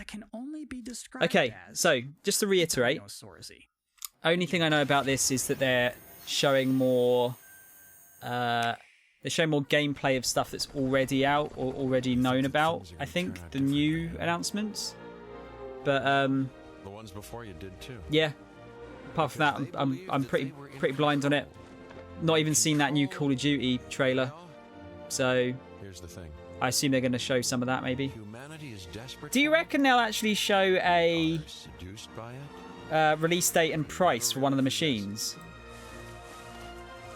can only be described Okay, so just to reiterate, only thing I know about this is that they're showing more. They're showing more gameplay of stuff that's already out or already known about. I think the new announcements, but the ones before you did too. Yeah. Apart from that, I'm pretty blind on it. Not even seen that new Call of Duty trailer. So here's the thing. I assume they're going to show some of that, maybe. Do you reckon they'll actually show a release date and price for one of the machines?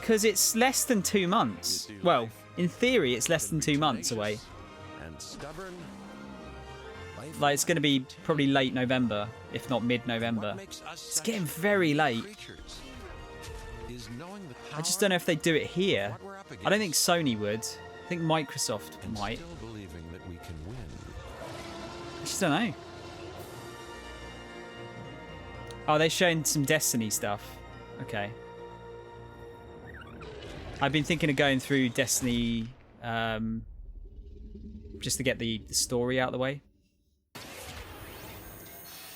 Because it's less than 2 months. Well, in theory, it's less than 2 months away. Like, it's going to be probably late November, if not mid-November. It's getting very late. I just don't know if they do it here. I don't think Sony would. I think Microsoft might. I just don't know. Oh, they're showing some Destiny stuff. Okay. I've been thinking of going through Destiny just to get the story out of the way.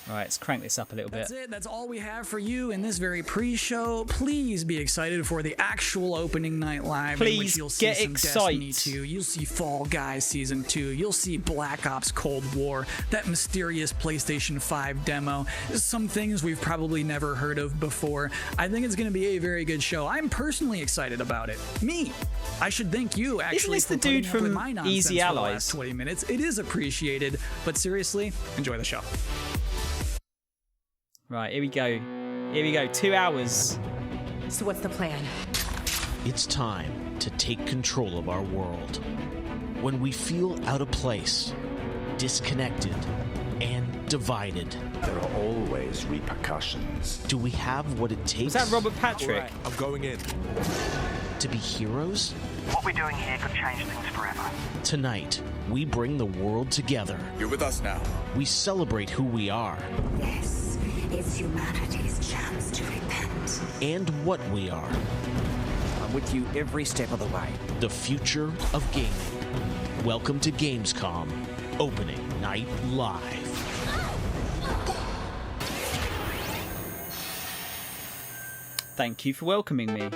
Right, let's crank this up a little bit. That's it. That's all we have for you in this very pre-show. Please be excited for the actual opening night live. Please in which you'll see get some excited. Destiny 2. You'll see Fall Guys Season 2. You'll see Black Ops Cold War. That mysterious PlayStation 5 demo. Some things we've probably never heard of before. I think it's going to be a very good show. I'm personally excited about it. Me. I should thank you actually Isn't this for the dude putting up with from my nonsense Easy for the Allies? last 20 minutes. It is appreciated. But seriously, enjoy the show. Right, here we go. Here we go. 2 hours. So what's the plan? It's time to take control of our world. When we feel out of place, disconnected, and divided, there are always repercussions. Do we have what it takes? Is that Robert Patrick? Right, I'm going in. To be heroes? What we're doing here could change things forever. Tonight, we bring the world together. You're with us now. We celebrate who we are. This is humanity's chance to repent. And what we are. I'm with you every step of the way. The future of gaming. Welcome to Gamescom, opening night live. Thank you for welcoming me.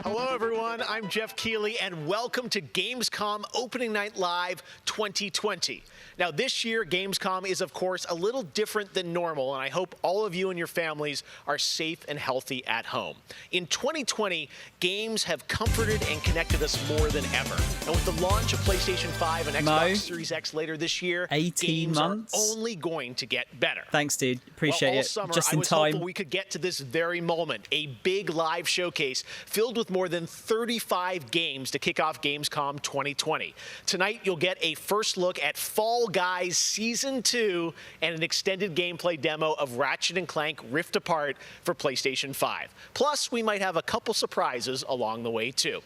Hello, everyone. I'm Jeff Keighley, and welcome to Gamescom Opening Night Live 2020. Now, this year, Gamescom is, of course, a little different than normal, and I hope all of you and your families are safe and healthy at home. In 2020, games have comforted and connected us more than ever. And with the launch of PlayStation 5 and Xbox Series X later this year, 18 games months? are only going to get better. Thanks, dude. Appreciate all it. Summer, Just in I was time. hopeful we could get to this very moment, a big live showcase filled with more than 35 games to kick off Gamescom 2020. Tonight, you'll get a first look at Fall Guys Season 2 and an extended gameplay demo of Ratchet & Clank Rift Apart for PlayStation 5. Plus, we might have a couple surprises along the way, too.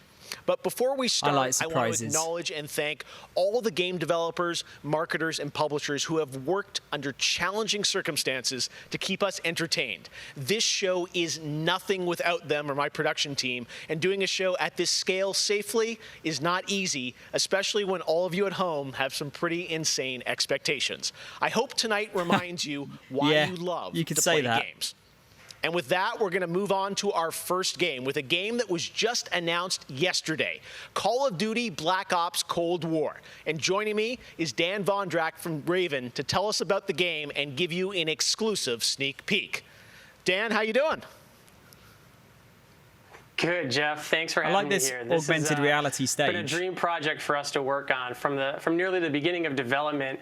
But before we start, I want to acknowledge and thank all the game developers, marketers, and publishers who have worked under challenging circumstances to keep us entertained. This show is nothing without them or my production team, and doing a show at this scale safely is not easy, especially when all of you at home have some pretty insane expectations. I hope tonight reminds you why you love to play games. And with that, we're going to move on to our first game with a game that was just announced yesterday, Call of Duty Black Ops Cold War. And joining me is Dan Vondrack from Raven to tell us about the game and give you an exclusive sneak peek. Dan, how you doing? Good, Jeff. Thanks for having me here. This augmented reality stage. It's been a dream project for us to work on from nearly the beginning of development.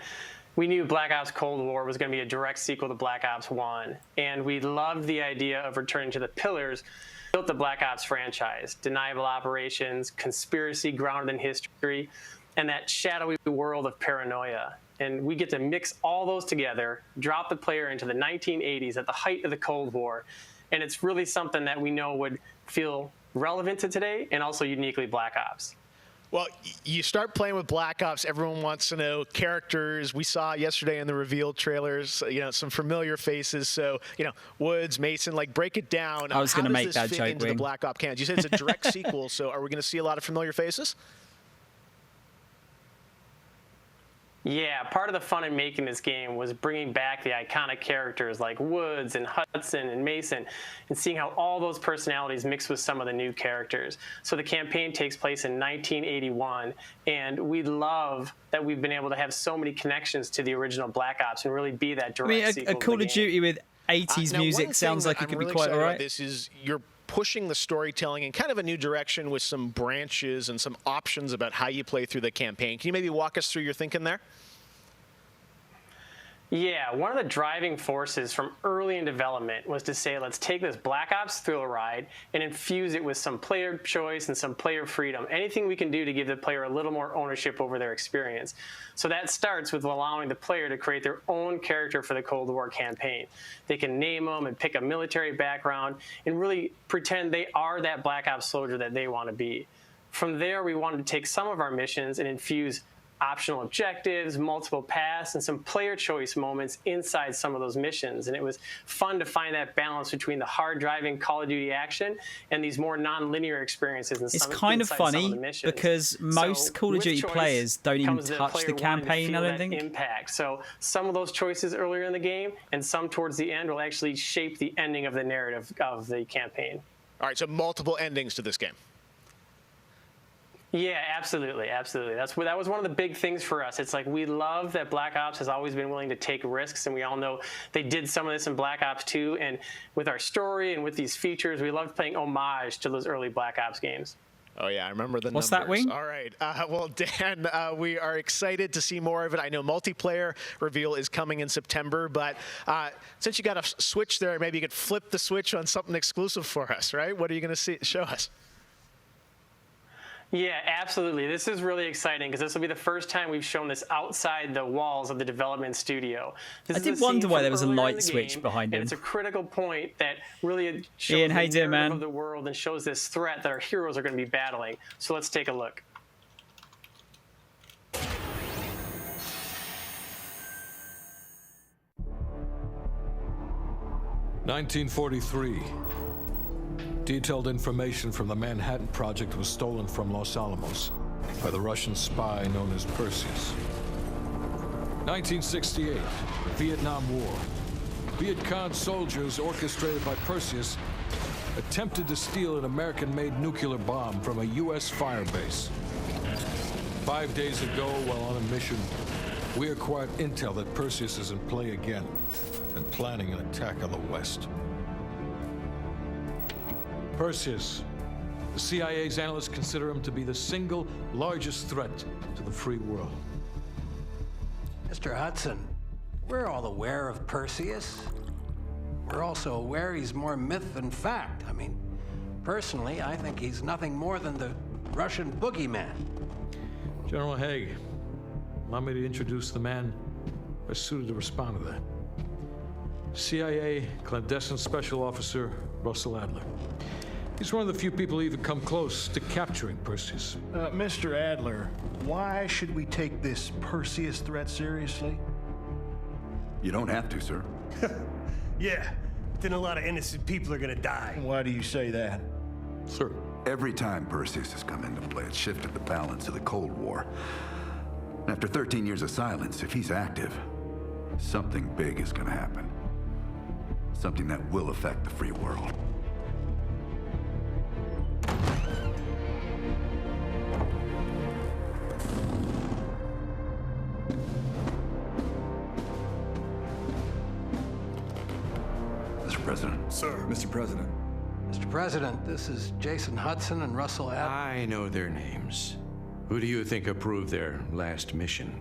We knew Black Ops Cold War was going to be a direct sequel to Black Ops 1, and we loved the idea of returning to the pillars that built the Black Ops franchise: deniable operations, conspiracy grounded in history, and that shadowy world of paranoia. And we get to mix all those together, drop the player into the 1980s at the height of the Cold War, and it's really something that we know would feel relevant to today and also uniquely Black Ops. Well, you start playing with Black Ops, everyone wants to know characters. We saw yesterday in the reveal trailers, some familiar faces. So, Woods, Mason, break it down. I was going to make that joke. Into the Black Ops canon? You said it's a direct sequel, so are we going to see a lot of familiar faces? Yeah, part of the fun in making this game was bringing back the iconic characters like Woods and Hudson and Mason and seeing how all those personalities mix with some of the new characters. So the campaign takes place in 1981, and we love that we've been able to have so many connections to the original Black Ops and really be that direct sequel a Call of Duty with 80s music sounds like it could be quite all right. This is you're pushing the storytelling in kind of a new direction with some branches and some options about how you play through the campaign. Can you maybe walk us through your thinking there? Yeah, one of the driving forces from early in development was to say, let's take this Black Ops thrill ride and infuse it with some player choice and some player freedom. Anything we can do to give the player a little more ownership over their experience. So that starts with allowing the player to create their own character for the Cold War campaign. They can name them and pick a military background and really pretend they are that Black Ops soldier that they want to be. From there, we wanted to take some of our missions and infuse optional objectives, multiple paths, and some player choice moments inside some of those missions. And it was fun to find that balance between the hard-driving Call of Duty action and these more non-linear experiences. It's kind of funny because most Call of Duty players don't even touch the campaign, I don't think. Impact. So some of those choices earlier in the game and some towards the end will actually shape the ending of the narrative of the campaign. All right, so multiple endings to this game. Yeah, absolutely, absolutely. That was one of the big things for us. It's like we love that Black Ops has always been willing to take risks, and we all know they did some of this in Black Ops 2. And with our story and with these features, we loved playing homage to those early Black Ops games. Oh, yeah, I remember the What's numbers. that, Wing? All right. Well, Dan, we are excited to see more of it. I know multiplayer reveal is coming in September, but since you got a switch there, maybe you could flip the switch on something exclusive for us, right? What are you going to show us? Yeah, absolutely. This is really exciting because this will be the first time we've shown this outside the walls of the development studio. I did wonder why there was a light switch behind him. It's a critical point that really shows Ian, the how you doing, narrative man? of the world and shows this threat that our heroes are going to be battling. So let's take a look. (1943). Detailed information from the Manhattan Project was stolen from Los Alamos by the Russian spy known as Perseus. 1968, Vietnam War. Viet Cong soldiers orchestrated by Perseus attempted to steal an American-made nuclear bomb from a U.S. firebase. 5 days ago, while on a mission, we acquired intel that Perseus is in play again and planning an attack on the West. Perseus. The CIA's analysts consider him to be the single largest threat to the free world. Mr. Hudson, we're all aware of Perseus. We're also aware he's more myth than fact. I mean, personally, I think he's nothing more than the Russian boogeyman. General Haig, allow me to introduce the man best suited to respond to that. CIA clandestine special officer Russell Adler. He's one of the few people who even come close to capturing Perseus. Mr. Adler, why should we take this Perseus threat seriously? You don't have to, sir. Yeah, then a lot of innocent people are gonna die. Why do you say that? Sir. Every time Perseus has come into play, it's shifted the balance of the Cold War. After 13 years of silence, if he's active, something big is gonna happen. Something that will affect the free world. Mr. President. Sir. Mr. President. Mr. President, this is Jason Hudson and Russell Adler. I know their names. Who do you think approved their last mission?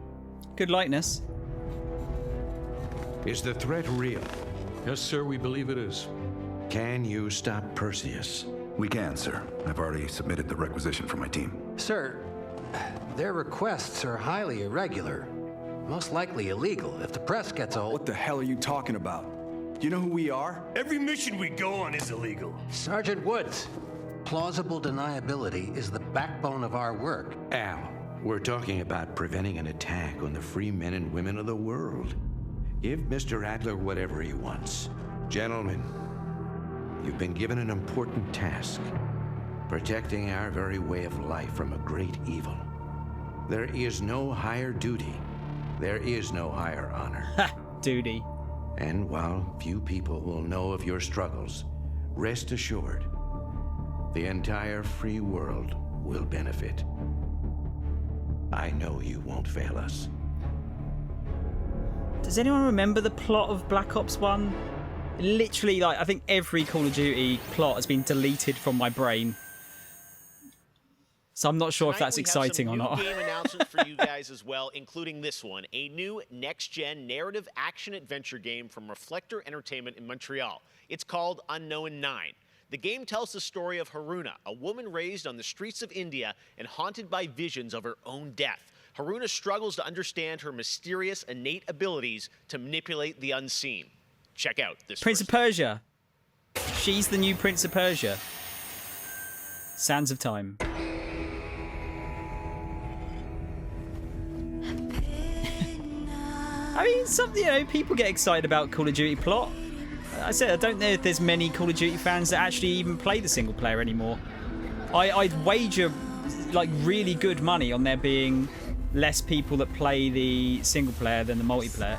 Good likeness. Is the threat real? Yes, sir, we believe it is. Can you stop Perseus? We can, sir. I've already submitted the requisition for my team. Sir, their requests are highly irregular. Most likely illegal. If the press gets a hold... What the hell are you talking about? Do you know who we are? Every mission we go on is illegal. Sergeant Woods, plausible deniability is the backbone of our work. Al, we're talking about preventing an attack on the free men and women of the world. Give Mr. Adler whatever he wants. Gentlemen, you've been given an important task. Protecting our very way of life from a great evil. There is no higher duty There is no higher honor. Ha! Duty. And while few people will know of your struggles, rest assured, the entire free world will benefit. I know you won't fail us. Does anyone remember the plot of Black Ops 1? Literally, like, I think every Call of Duty plot has been deleted from my brain. So I'm not sure if that's exciting or not. We have some new game announcements for you guys as well, including this one, a new next-gen narrative action-adventure game from Reflector Entertainment in Montreal. It's called Unknown 9. The game tells the story of Haruna, a woman raised on the streets of India and haunted by visions of her own death. Haruna struggles to understand her mysterious innate abilities to manipulate the unseen. Check out this Prince of Persia. She's the new Prince of Persia. Sands of Time. I mean, people get excited about Call of Duty plot. I said, I don't know if there's many Call of Duty fans that actually even play the single player anymore. I'd wager, like, really good money on there being less people that play the single player than the multiplayer.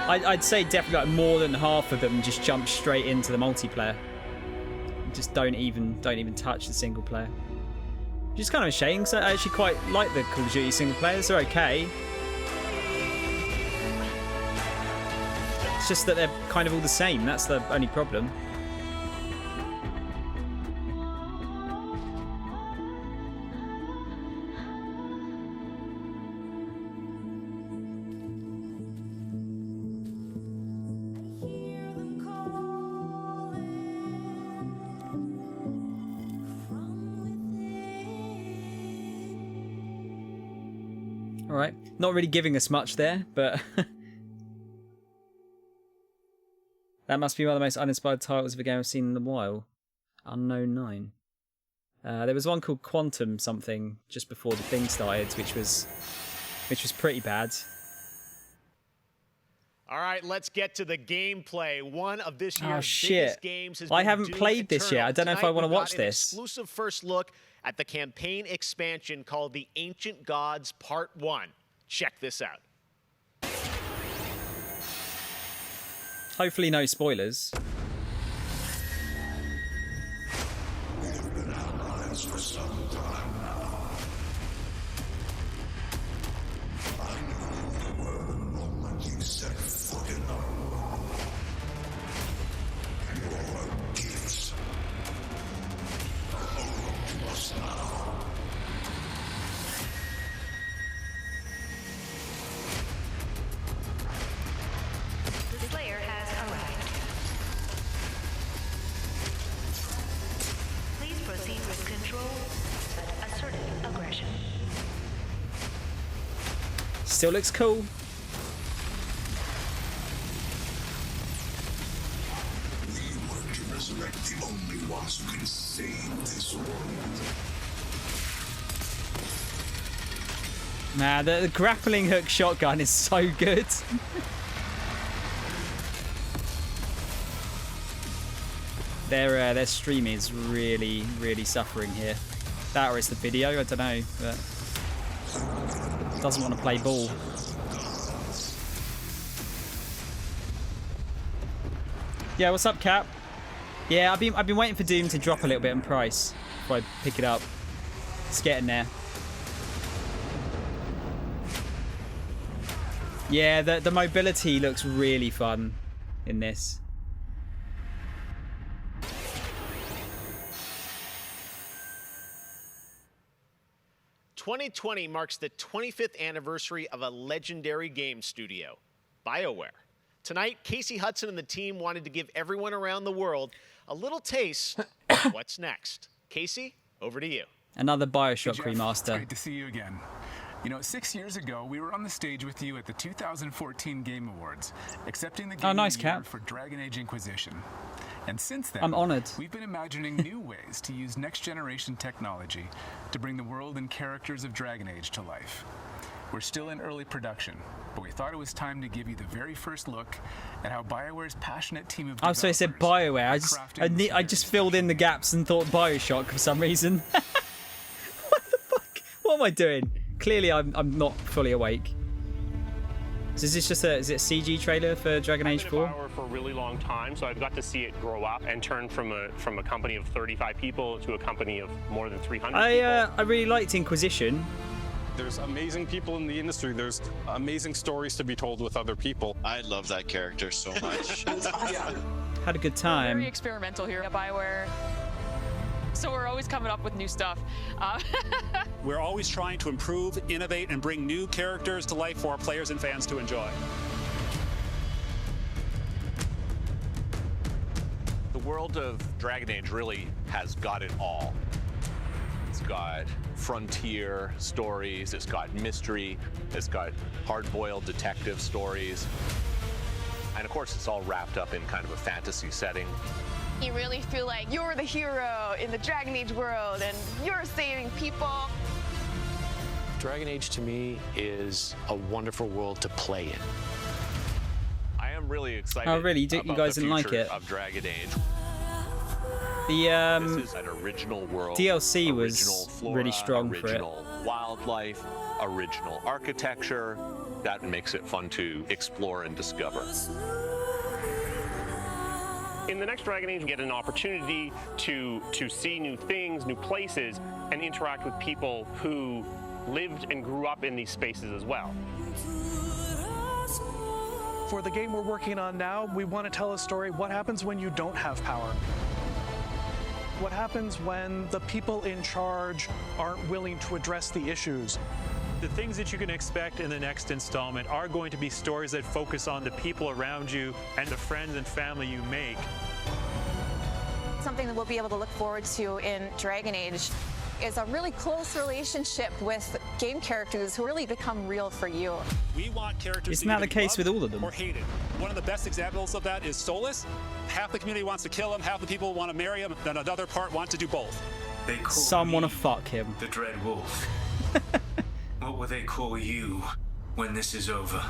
I'd say definitely like more than half of them just jump straight into the multiplayer. Just don't even touch the single player. Which is kind of a shame, because I actually quite like the Call of Duty single players. They're okay. It's just that they're kind of all the same. That's the only problem. Alright, not really giving us much there, but that must be one of the most uninspired titles of a game I've seen in a while. Unknown 9. There was one called Quantum something just before the thing started, which was pretty bad. All right, let's get to the gameplay. One of this year's biggest games has I been haven't Doom played this Eternal. yet. I don't know if I want to watch this. An exclusive first look at the campaign expansion called The Ancient Gods Part 1. Check this out. Hopefully no spoilers. We've been allies for some time now. I knew you were the moment you set foot in the world. Your gifts are owed to us now. The Slayer has arrived. Please proceed with control, but assertive aggression. Still looks cool. We work to resurrect the only ones who can save this world. Man, the grappling hook shotgun is so good. Their stream is really, really suffering here. That or it's the video, I don't know, but doesn't want to play ball. Yeah, what's up, Cap? Yeah, I've been waiting for Doom to drop a little bit in price before I pick it up. It's getting there. Yeah, the mobility looks really fun in this. "2020 marks the 25th anniversary of a legendary game studio, BioWare. Tonight, Casey Hudson and the team wanted to give everyone around the world a little taste of what's next. Casey, over to you. Another Bioshock Jeff, remaster. It's great to see you again. You know, 6 years ago, we were on the stage with you at the 2014 Game Awards, accepting the Game nice, of the Year Cap. for Dragon Age Inquisition. And since then, I'm honored. We've been imagining new ways to use next-generation technology to bring the world and characters of Dragon Age to life. We're still in early production, but we thought it was time to give you the very first look at how BioWare's passionate team of I'm sorry, I said BioWare. I just filled in the gaps and thought Bioshock for some reason. What the fuck? What am I doing? Clearly, I'm not fully awake. So is this just a CG trailer for Dragon Age 4? I've been at BioWare for a really long time, so I've got to see it grow up and turn from a company of 35 people to a company of more than 300 people. I really liked Inquisition. There's amazing people in the industry. There's amazing stories to be told with other people. I love that character so much. Had a good time. Very experimental here at BioWare. So we're always coming up with new stuff. We're always trying to improve, innovate, and bring new characters to life for our players and fans to enjoy. The world of Dragon Age really has got it all. It's got frontier stories, it's got mystery, it's got hard-boiled detective stories. And of course, it's all wrapped up in kind of a fantasy setting. You really feel like you're the hero in the Dragon Age world and you're saving people. Dragon Age to me is a wonderful world to play in. I am really excited. Oh, really? You guys didn't like it? Of Dragon Age. The this is an original world. DLC was flora, really strong for it. Original wildlife, original architecture. That makes it fun to explore and discover. In the next Dragon Age, you get an opportunity to see new things, new places, and interact with people who lived and grew up in these spaces as well. For the game we're working on now, we want to tell a story. What happens when you don't have power? What happens when the people in charge aren't willing to address the issues? The things that you can expect in the next installment are going to be stories that focus on the people around you and the friends and family you make. Something that we'll be able to look forward to in Dragon Age is a really close relationship with game characters who really become real for you. We want characters Isn't that the case with all of them? Or hated. One of the best examples of that is Solus. Half the community wants to kill him, half the people want to marry him, then another part want to do both. Some want to fuck him. The Dread Wolf. What will they call you when this is over?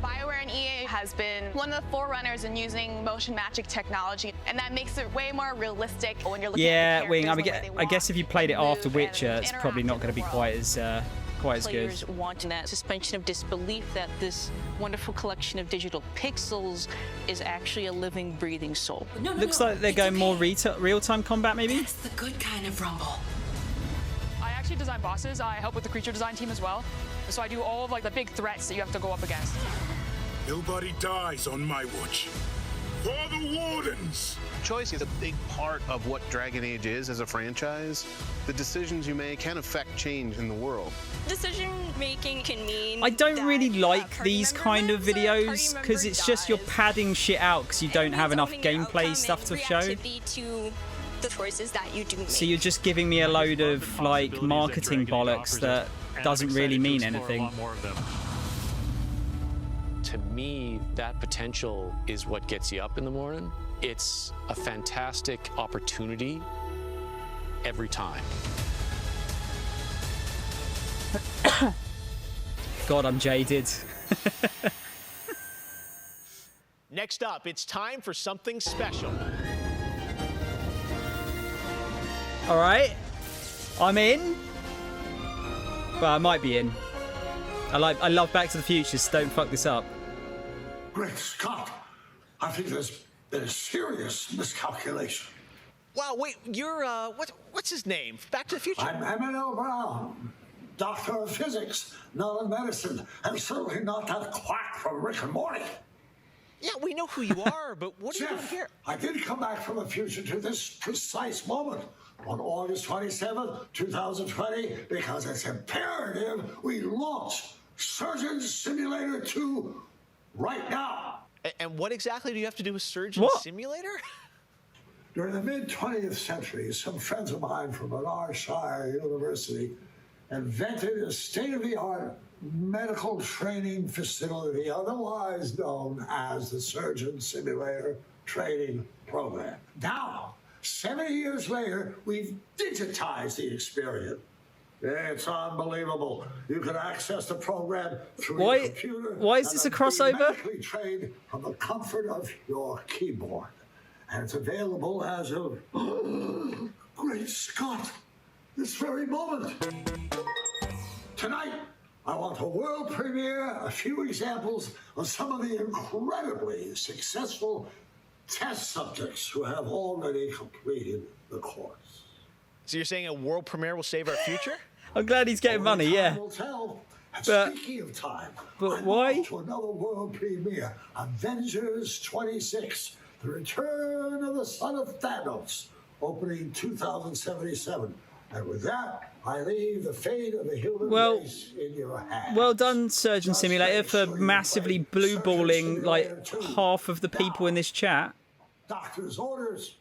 BioWare and EA has been one of the forerunners in using motion magic technology, and that makes it way more realistic when you're looking at the Wing. I guess if you played it after Witcher, it's probably not going to be quite as good. Players wanting that suspension of disbelief that this wonderful collection of digital pixels is actually a living, breathing soul. Looks like they're going more real-time combat, maybe? That's the good kind of rumble. I actually design bosses. I help with the creature design team as well. So I do all of like the big threats that you have to go up against. Nobody dies on my watch. For the Wardens! Choice is a big part of what Dragon Age is as a franchise. The decisions you make can affect change in the world. Decision making can mean I don't really like these kind of videos because it's just you're padding shit out because you don't have enough gameplay stuff to show. The choices that you do make. So you're just giving me a load of like marketing bollocks that doesn't really mean anything. To me, that potential is what gets you up in the morning. It's a fantastic opportunity every time. God, I'm jaded. Next up, it's time for something special. All right, I'm in. Well, I might be in. I love Back to the Future, so don't fuck this up. Great Scott! I think there's been a serious miscalculation. Wow, wait, you're, what's his name? Back to the Future? I'm Emmett Brown, doctor of physics, not of medicine, and certainly not that quack from Rick and Morty. Yeah, we know who you are, but what are you doing here? I did come back from the future to this precise moment on August 27th, 2020, because it's imperative we launch Surgeon Simulator 2 right now. And what exactly do you have to do with Surgeon Simulator? During the mid-20th century, some friends of mine from Menarshire University invented a state-of-the-art medical training facility, otherwise known as the Surgeon Simulator Training Program. Now, 70 years later, we've digitized the experience. It's unbelievable. You can access the program through Why- your computer. why is this a and crossover? be medically trained from the comfort of your keyboard. And it's available as of... Great Scott! This very moment. Tonight, I want a world premiere, a few examples of some of the incredibly successful test subjects who have already completed the course. So you're saying a world premiere will save our future? I'm glad he's getting money, Only yeah. time will tell. And But- speaking of time, but I'm why? off to another world premiere, Avengers 26, The Return of the Son of Thanos, opening 2077. And with that, I leave the fate of the human Well- race in your hands. Well done, Surgeon Simulator, for massively blue balling like half of the people in this chat. Doctor's orders.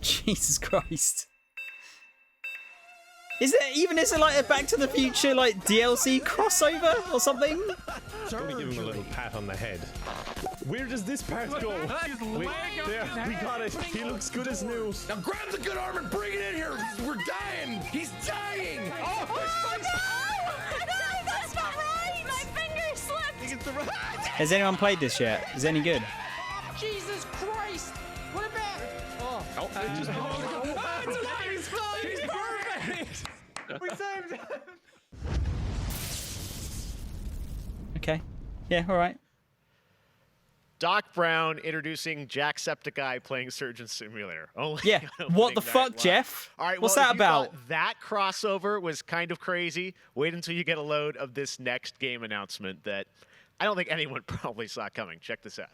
Jesus Christ. Is it like a Back to the Future like DLC crossover or something? I'm gonna give him a little pat on the head. Where does this part go? Wait, there, we got it. He looks good as new. Now grab the good arm and bring it in here. We're dying. He's dying. Oh, no, that's not right. My finger slipped. Has anyone played this yet? Is it any good? Jesus Christ. What about? Oh, it just He's perfect. We saved him. Okay. Yeah, alright. Doc Brown introducing Jacksepticeye playing Surgeon Simulator. Only Yeah. on What the opening fuck, night live. Jeff? All right, What's well, that if you thought about? that crossover was kind of crazy. Wait until you get a load of this next game announcement that I don't think anyone probably saw coming. Check this out.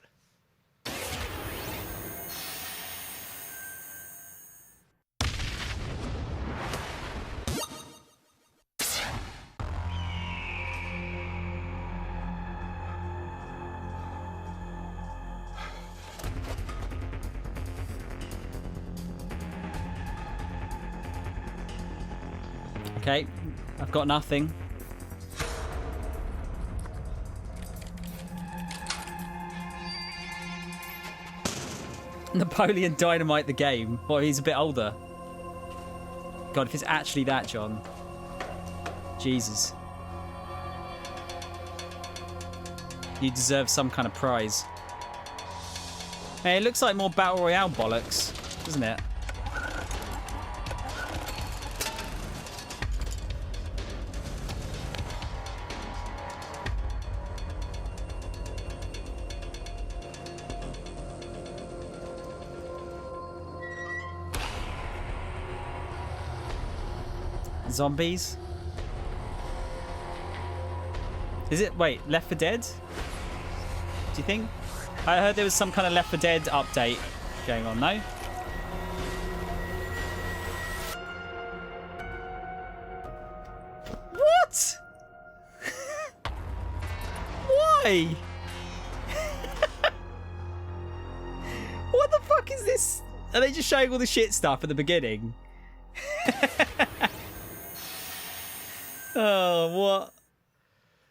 Okay. I've got nothing. Napoleon Dynamite the game. Well, he's a bit older. God, if it's actually that, John. Jesus. You deserve some kind of prize. Hey, it looks like more Battle Royale bollocks, doesn't it? Zombies? Is it? Wait, Left 4 Dead? Do you think? I heard there was some kind of Left 4 Dead update going on, no? What? Why? What the fuck is this? Are they just showing all the shit stuff at the beginning? Oh, what?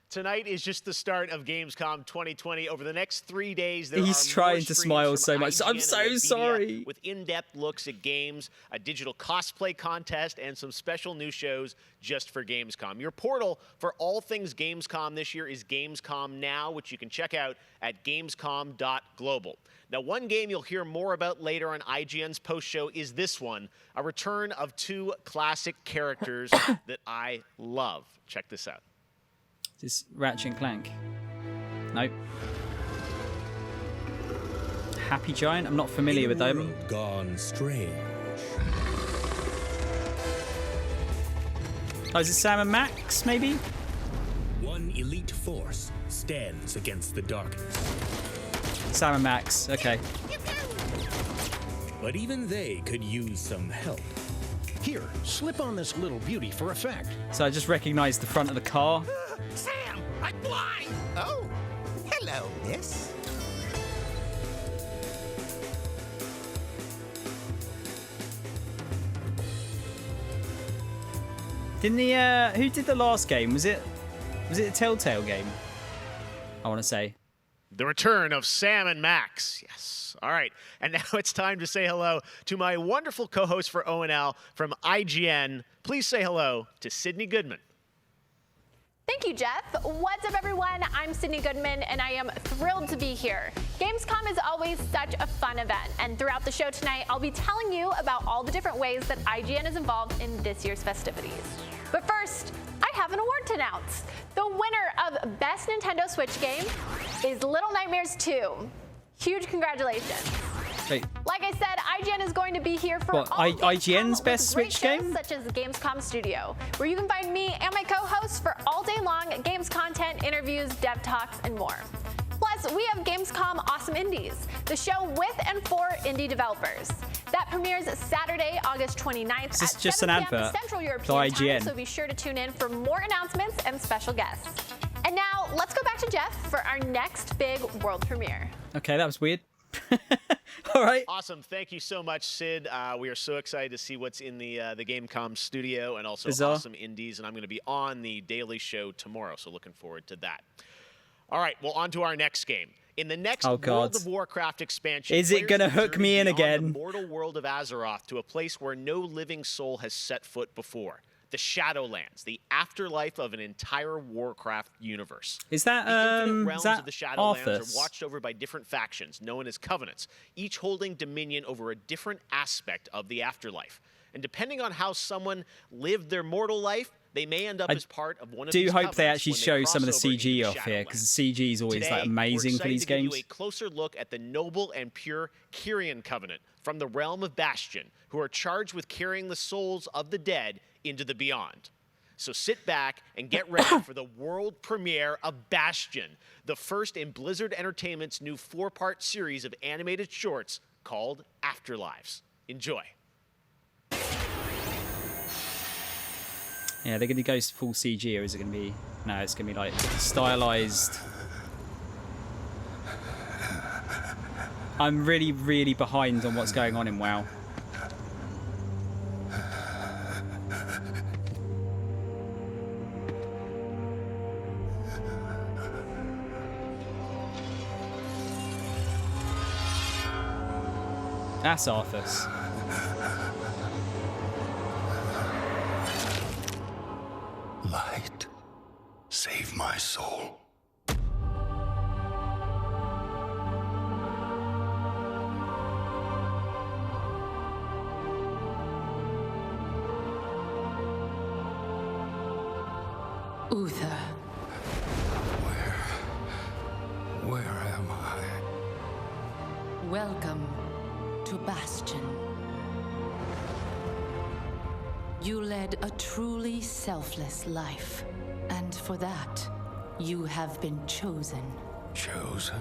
Tonight is just the start of Gamescom 2020. Over the next 3 days, there He's are trying more to streams smile from so much. IGN I'm and so Nvidia sorry. With in-depth looks at games, a digital cosplay contest, and some special new shows just for Gamescom. Your portal for all things Gamescom this year is Gamescom Now, which you can check out at gamescom.global. Now, one game you'll hear more about later on IGN's post-show is this one, a return of two classic characters that I love. Check this out. Is this Ratchet and Clank? Nope. Happy Giant? I'm not familiar with them. Gone strange. Oh, is it Sam and Max, maybe? One elite force stands against the darkness. Sam and Max, okay. But even they could use some help. Here, slip on this little beauty for effect. So I just recognised the front of the car. Sam, I'm blind. Oh, hello, miss. Didn't the who did the last game? Was it a Telltale game? I want to say. The return of Sam and Max. Yes. All right. And now it's time to say hello to my wonderful co-host for ONL from IGN. Please say hello to Sydney Goodman. Thank you, Jeff. What's up, everyone? I'm Sydney Goodman, and I am thrilled to be here. Gamescom is always such a fun event, and throughout the show tonight, I'll be telling you about all the different ways that IGN is involved in this year's festivities. But first, I have an award to announce. The winner of Best Nintendo Switch Game is Little Nightmares 2. Huge congratulations. Wait. Like I said, IGN is going to be here for What, all IGN's Best Switch game? Such as the Gamescom Studio, where you can find me and my co-hosts for all day long games content, interviews, dev talks, and more. Plus, we have Gamescom Awesome Indies, the show with and for indie developers. That premieres Saturday, August 29th Is this at just 7 an p.m. advert Central for European IGN? time, so be sure to tune in for more announcements and special guests. And now, let's go back to Jeff for our next big world premiere. Okay, that was weird. All right. Awesome. Thank you so much, Sid. We are so excited to see what's in the Gamescom studio and also Bizarre. Awesome Indies. And I'm going to be on the Daily Show tomorrow, so looking forward to that. All right, well, on to our next game. In the next World of Warcraft expansion, is it going to hook me in again? The mortal world of Azeroth to a place where no living soul has set foot before. The Shadowlands, the afterlife of an entire Warcraft universe. Is that the infinite realms that of the Shadowlands Arthas? are watched over by different factions known as covenants, each holding dominion over a different aspect of the afterlife. And depending on how someone lived their mortal life, they may end up as part of one of these do hope they covenants actually when show cross some of the over into CG off here, because the CG is always Today, like amazing we're for these excited to games. give you a closer look at the noble and pure Kyrian covenant from the realm of Bastion, who are charged with carrying the souls of the dead into the beyond. So sit back and get ready for the world premiere of Bastion, the first in Blizzard Entertainment's new 4-part series of animated shorts called Afterlives. Enjoy. Yeah, they're going to go full CG, or is it going to be... No, it's going to be like stylized. I'm really, really behind on what's going on in WoW. That's Arthas. Light, save my soul. Uther. Where am I? Welcome to Bastion. You led a truly selfless life, and for that, you have been chosen. Chosen?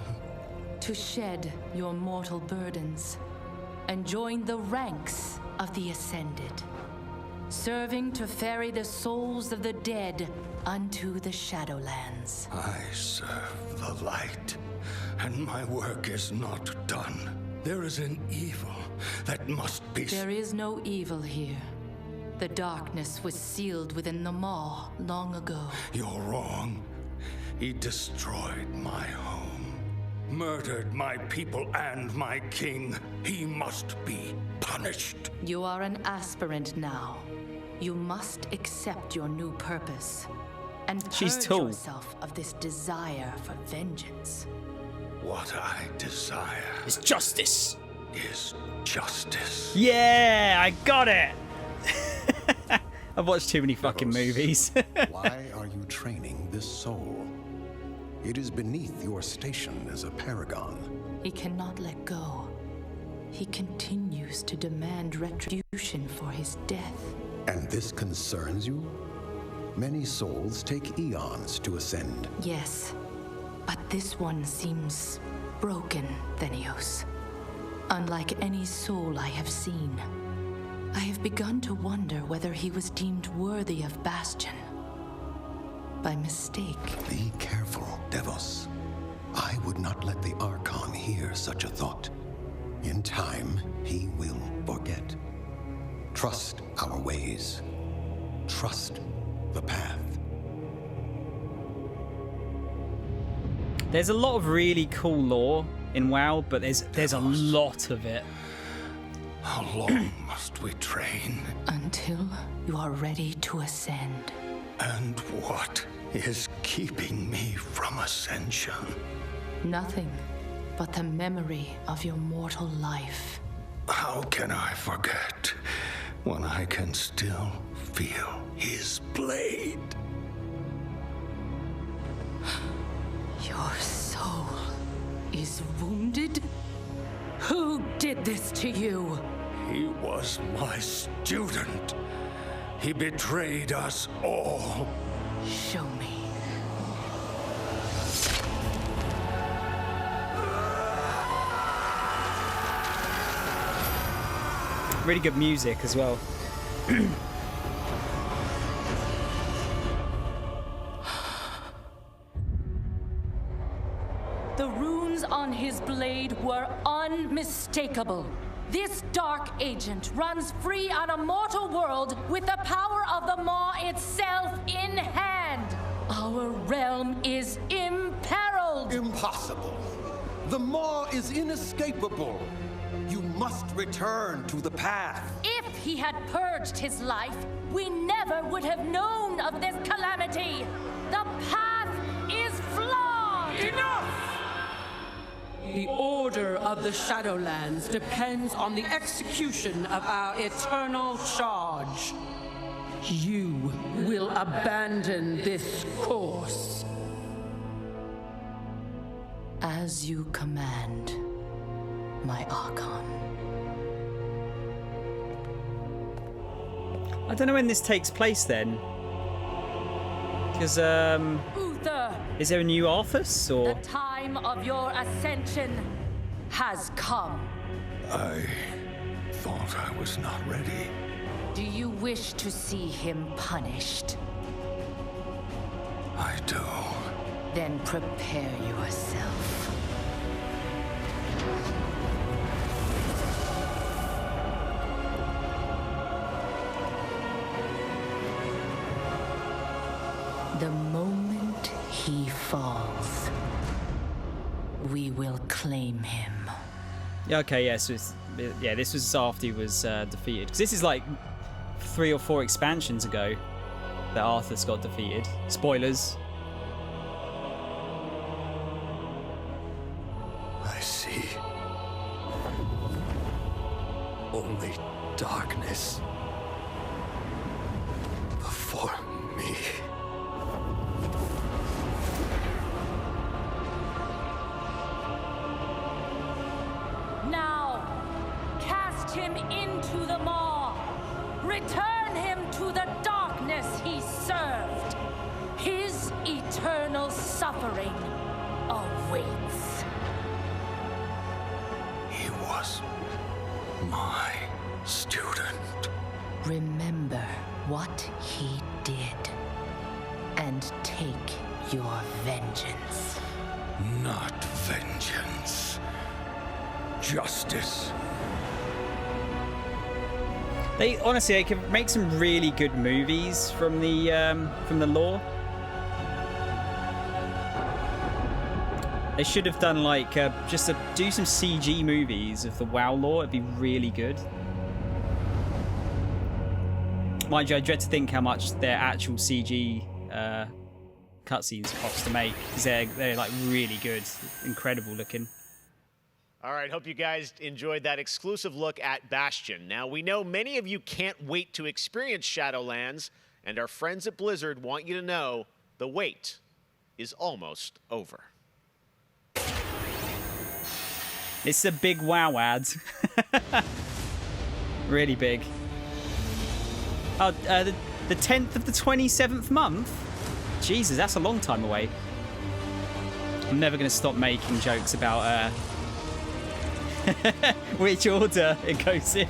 To shed your mortal burdens and join the ranks of the Ascended, serving to ferry the souls of the dead unto the Shadowlands. I serve the light, and my work is not done. There is an evil that must be... There is no evil here. The darkness was sealed within the Maw long ago. You're wrong. He destroyed my home, murdered my people and my king. He must be punished. You are an aspirant now. You must accept your new purpose and purge yourself of this desire for vengeance. What I desire is justice. Is justice. Yeah, I got it. I've watched too many fucking movies. Why are you training this soul? It is beneath your station as a paragon. He cannot let go. He continues to demand retribution for his death. And this concerns you? Many souls take eons to ascend. Yes, but this one seems broken, Thenios. Unlike any soul I have seen. I have begun to wonder whether he was deemed worthy of Bastion. By mistake. Be careful, Devos. I would not let the Archon hear such a thought. In time, he will forget. Trust our ways. Trust the path. There's a lot of really cool lore in WoW, but there's a lot of it. How long must we train? Until you are ready to ascend. And what is keeping me from ascension? Nothing but the memory of your mortal life. How can I forget when I can still feel his blade? Your soul is wounded? Who did this to you? He was my student. He betrayed us all. Show me. Really good music as well. The runes on his blade were unmistakable. This dark agent runs free on a mortal world with the power of the Maw itself in hand. Our realm is imperiled. Impossible. The Maw is inescapable. You must return to the path. If he had purged his life, we never would have known of this calamity. The path is flawed. Enough! The order of the Shadowlands depends on the execution of our eternal charge. You will abandon this course. As you command, my Archon. I don't know when this takes place then. Because, Uther, is there a new Arthas, or? the time of your ascension has come. I thought I was not ready. Do you wish to see him punished? I do. Then prepare yourself. The moment he falls, we will claim him. Yeah, okay, yeah, so this was after he was defeated. Because this is like 3 or 4 expansions ago that Arthas got defeated. Spoilers. I see. Only darkness before me. Now, cast him into the maw. Return him to the darkness he served. His eternal suffering awaits. He was my student. Remember what he did, and take your vengeance. Not vengeance. Justice. They honestly, they could make some really good movies from the lore. They should have done like do some CG movies of the WoW lore. It'd be really good. Mind you, I dread to think how much their actual CG cutscenes cost to make, because they're like really good, incredible looking. All right, hope you guys enjoyed that exclusive look at Bastion. Now, we know many of you can't wait to experience Shadowlands, and our friends at Blizzard want you to know the wait is almost over. It's a big WoW ad. Really big. Oh, the 10th of the 27th month? Jesus, that's a long time away. I'm never going to stop making jokes about which order it goes in.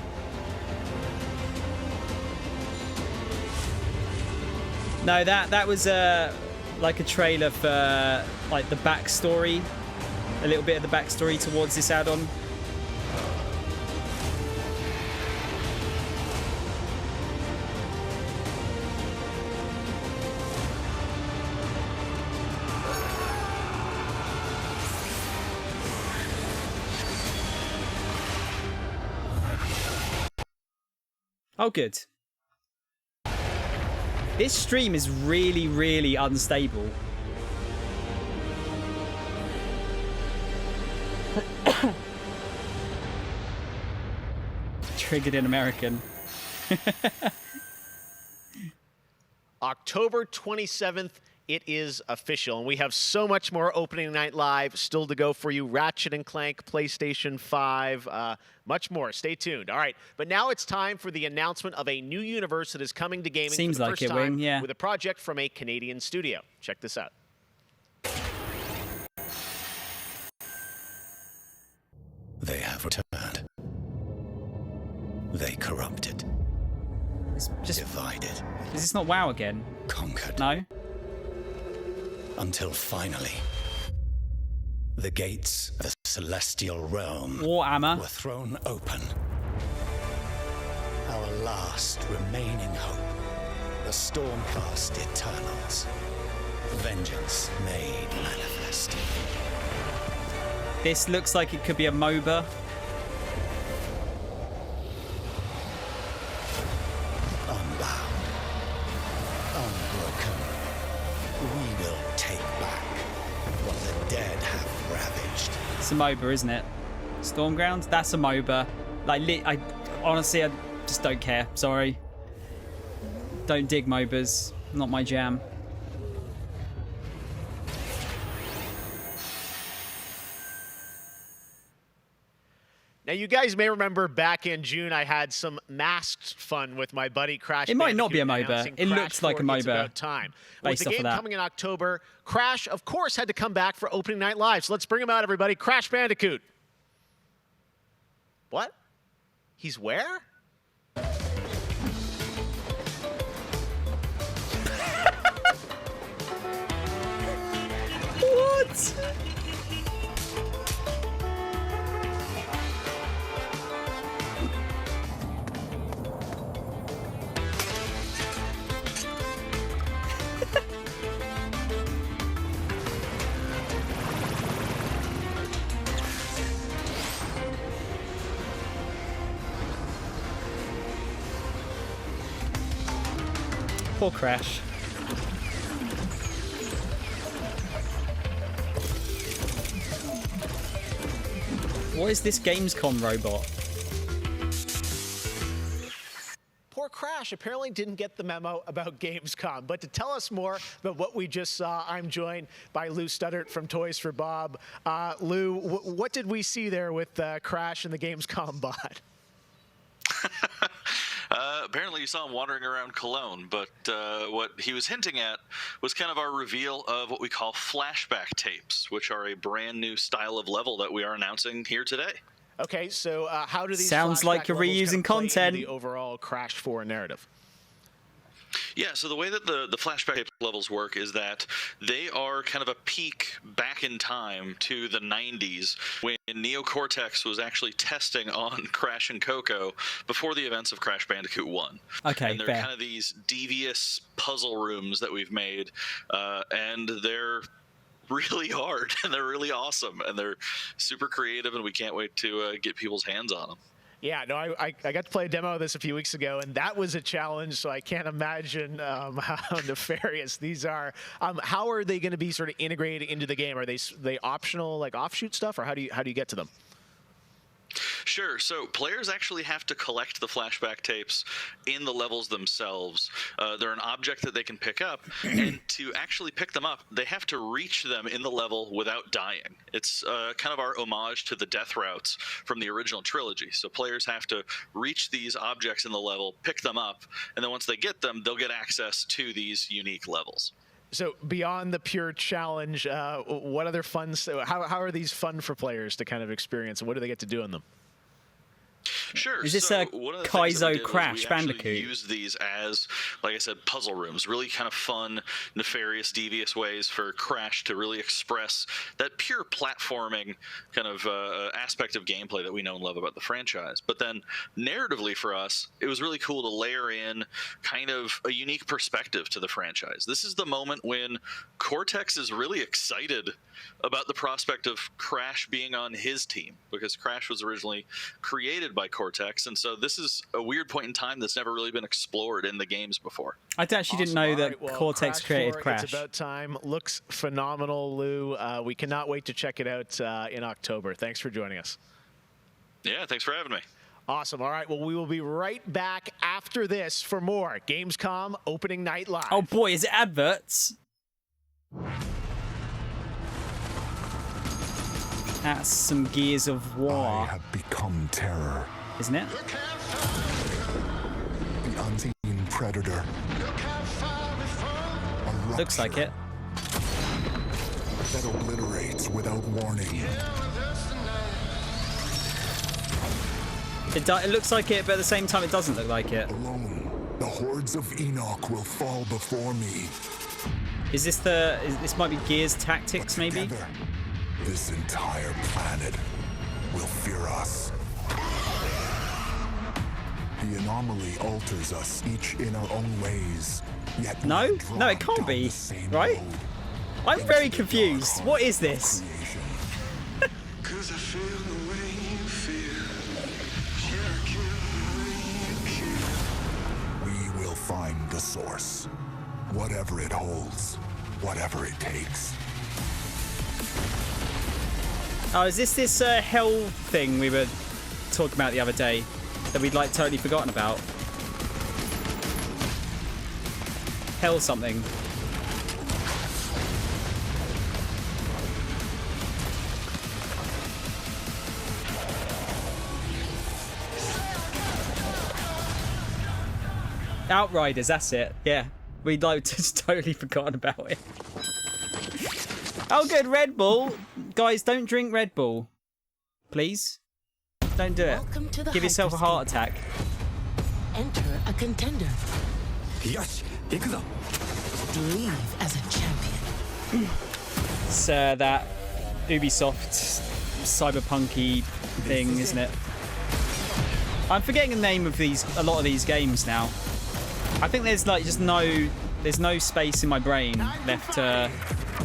No, that was like a trailer for like the backstory, a little bit of the backstory towards this add-on. Oh, good. This stream is really, really unstable. Triggered in American. October 27th, it is official, and we have so much more opening night live still to go for you. Ratchet & Clank, PlayStation 5, much more. Stay tuned. All right, but now it's time for the announcement of a new universe that is coming to gaming Seems for the like first it, time Wing, yeah. with a project from a Canadian studio. Check this out. They have returned. They corrupted. It's just divided. Is this not WoW again? Conquered. No. Until finally, the gates of the celestial realm Warhammer were thrown open. Our last remaining hope, the Stormcast Eternals. Vengeance made manifest. This looks like it could be a MOBA. Unbound, unbroken, we will take back what the dead have ravaged. It's a MOBA, isn't it? Stormground? That's a MOBA. Like, I honestly, I just don't care. Sorry. Don't dig MOBAs. Not my jam. Now, you guys may remember back in June, I had some masked fun with my buddy Crash. It might not be a Bandicoot MOBA. announcing It Crash looks like a 4 It's MOBA About time. With based the off of game that. coming in October, Crash, of course, had to come back for opening night live. So let's bring him out, everybody. Crash Bandicoot. What? He's where? What? Poor Crash. What is this Gamescom robot? Poor Crash apparently didn't get the memo about Gamescom. But to tell us more about what we just saw, I'm joined by Lou Studdert from Toys for Bob. Lou, what did we see there with Crash and the Gamescom bot? Apparently you saw him wandering around Cologne, but what he was hinting at was kind of our reveal of what we call flashback tapes, which are a brand new style of level that we are announcing here today. Okay, so how do these Sounds like flashback you're levels reusing kind of play into content. the overall Crash 4 narrative? Yeah, so the way that the flashback tape levels work is that they are kind of a peek back in time to the 90s when Neo Cortex was actually testing on Crash and Coco before the events of Crash Bandicoot 1. Okay, and they're fair. kind of these devious puzzle rooms that we've made, and they're really hard, and they're really awesome, and they're super creative, and we can't wait to get people's hands on them. Yeah, no, I got to play a demo of this a few weeks ago, and that was a challenge, so I can't imagine how nefarious these are. How are they going to be sort of integrated into the game? Are they optional, like offshoot stuff, or how do you get to them? Sure. So players actually have to collect the flashback tapes in the levels themselves. They're an object that they can pick up, and to actually pick them up, they have to reach them in the level without dying. It's kind of our homage to the death routes from the original trilogy. So players have to reach these objects in the level, pick them up, and then once they get them, they'll get access to these unique levels. So beyond the pure challenge, what other fun? How are these fun for players to kind of experience, and what do they get to do in them? Sure. Is this so a one of the things that we Kaizo did was Crash we actually Bandicoot? used these as, like I said, puzzle rooms. Really kind of fun, nefarious, devious ways for Crash to really express that pure platforming kind of aspect of gameplay that we know and love about the franchise. But then narratively for us, it was really cool to layer in kind of a unique perspective to the franchise. This is the moment when Cortex is really excited about the prospect of Crash being on his team, because Crash was originally created by Cortex, and so this is a weird point in time that's never really been explored in the games before. I actually didn't know that Cortex created Crash. It's about time. Looks phenomenal, Lou. We cannot wait to check it out in October. Thanks for joining us. Yeah, thanks for having me. Awesome. All right. Well, we will be right back after this for more Gamescom opening night live. Oh boy, is it adverts? That's some Gears of War. I have become terror. Isn't it? The unseen predator. Looks like it. That obliterates without warning. It looks like it, but at the same time, it doesn't look like it. Alone, the hordes of Enoch will fall before me. Is this the? This might be Gears Tactics, maybe. This entire planet will fear us. The anomaly alters us, each in our own ways. Yet no, it can't be, right? I'm very confused. What is this? We will find the source, whatever it holds, whatever it takes. Oh, is this hell thing we were talking about the other day that we'd like totally forgotten about? Hell something. Outriders, that's it. Yeah, we'd like just totally forgotten about it. Oh, good, Red Bull. Guys, don't drink Red Bull. Please. Don't do it. Give yourself a heart attack. Enter a contender. Yes, leave as a champion. It's that Ubisoft cyberpunky thing, isn't it? I'm forgetting the name of a lot of these games now. I think there's like just there's no space in my brain left to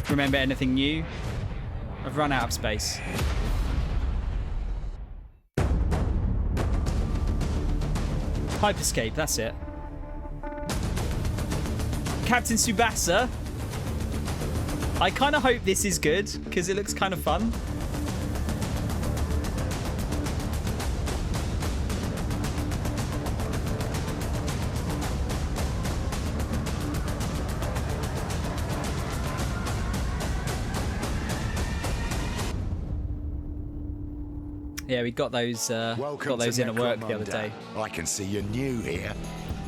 remember anything new. I've run out of space. Hyperscape, that's it. Captain Tsubasa. I kind of hope this is good because it looks kind of fun. Yeah, we got those in at work the other day. I can see you're new here.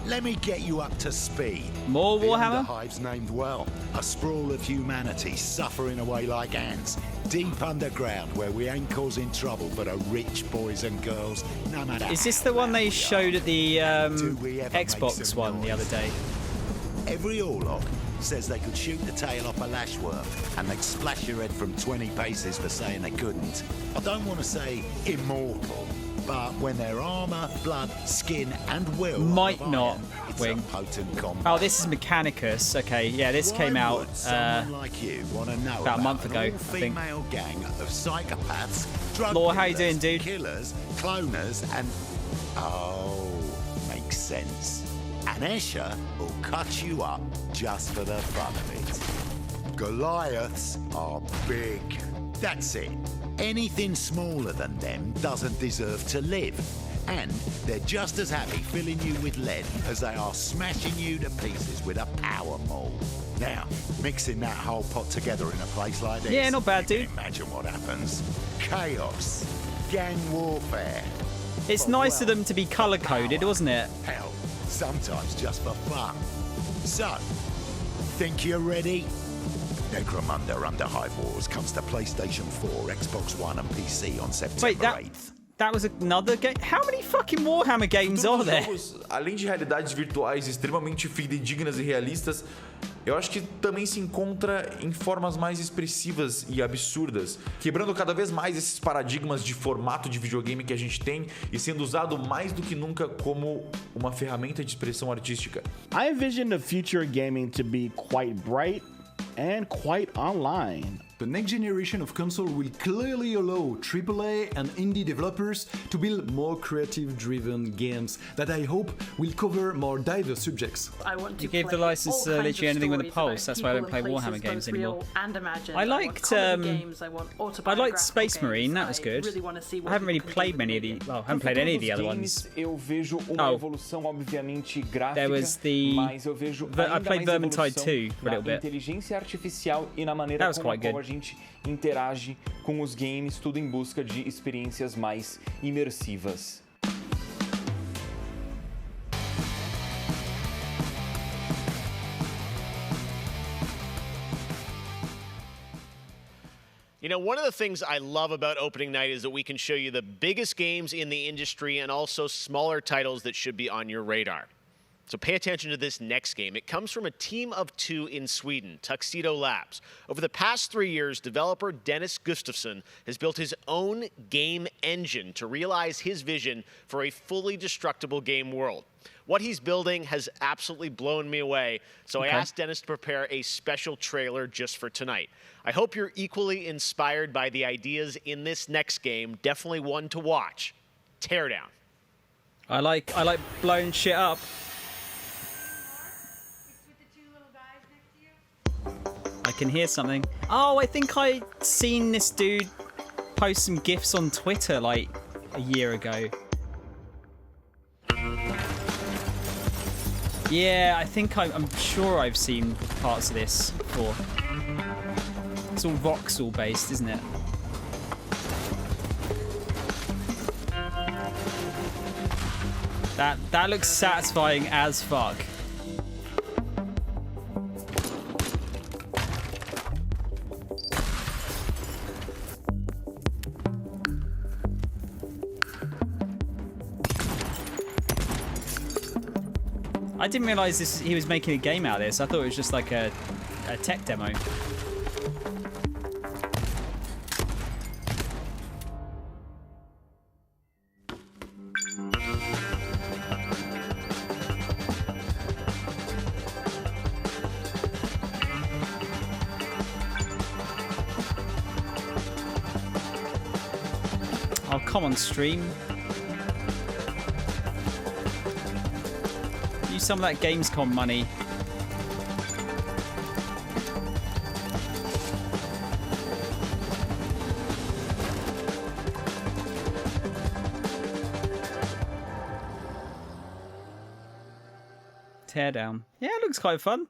Let me get you up to speed. More Warhammer? The Underhive's named well. A sprawl of humanity suffering away like ants. Deep underground where we ain't causing trouble but are rich boys and girls, no matter. Is this the one they showed at the Xbox one the other day? Every Orlok says they could shoot the tail off a lashworth and they'd splash your head from 20 paces for saying they couldn't. I don't want to say immortal, but when their armor, blood, skin, and will might not wing. Potent combat. Oh, this is Mechanicus. Okay, yeah, this came out like you want to know about a month ago, I think. Female gang of psychopaths, drug Law, how you doing, dude? Killers, cloners, and makes sense. And Escher will cut you up just for the fun of it. Goliaths are big. That's it. Anything smaller than them doesn't deserve to live. And they're just as happy filling you with lead as they are smashing you to pieces with a power maul. Now, mixing that whole pot together in a place like this. Yeah, not bad, dude. Imagine what happens. Chaos. Gang warfare. It's nice of them to be color-coded, wasn't it? Hell, sometimes just for fun. So, think you're ready? Necromunda Underhive Wars comes to PlayStation 4, Xbox One and PC on September 8th. That was another game? How many fucking Warhammer games are there? Jogos, além de realidades virtuais extremamente fidedignas e realistas, eu acho que também se encontra em formas mais expressivas e absurdas, quebrando cada vez mais esses paradigmas de formato de videogame que a gente tem e sendo usado mais do que nunca como uma ferramenta de expressão artística. I envision the future of gaming to be quite bright and quite online. The next generation of console will clearly allow AAA and indie developers to build more creative-driven games that I hope will cover more diverse subjects. I want to gave the license to literally anything with a pulse. That's why I don't play Warhammer games anymore. I liked Space Marine. That was good. I haven't really played many of the. Well, I haven't played any of the other ones. Eu vejo uma evolução obviamente gráfica, there was the. Mas eu vejo I played Vermintide 2 for a little bit. Inteligência artificial e na maneira como a gente interage com os games, tudo em busca de experiências mais imersivas. You know, one of the things I love about opening night is that we can show you the biggest games in the industry and also smaller titles that should be on your radar. So pay attention to this next game. It comes from a team of 2 in Sweden, Tuxedo Labs. Over the past 3 years, developer Dennis Gustafsson has built his own game engine to realize his vision for a fully destructible game world. What he's building has absolutely blown me away, so I asked Dennis to prepare a special trailer just for tonight. I hope you're equally inspired by the ideas in this next game. Definitely one to watch. Teardown. I like blowing shit up. I can hear something. Oh, I think I seen this dude post some GIFs on Twitter like a year ago. Yeah, I think I'm sure I've seen parts of this before. It's all voxel based, isn't it? That looks satisfying as fuck. I didn't realise he was making a game out of this. I thought it was just like a tech demo. Oh, come on, stream. Use some of that Gamescom money. Teardown. Yeah, it looks quite fun.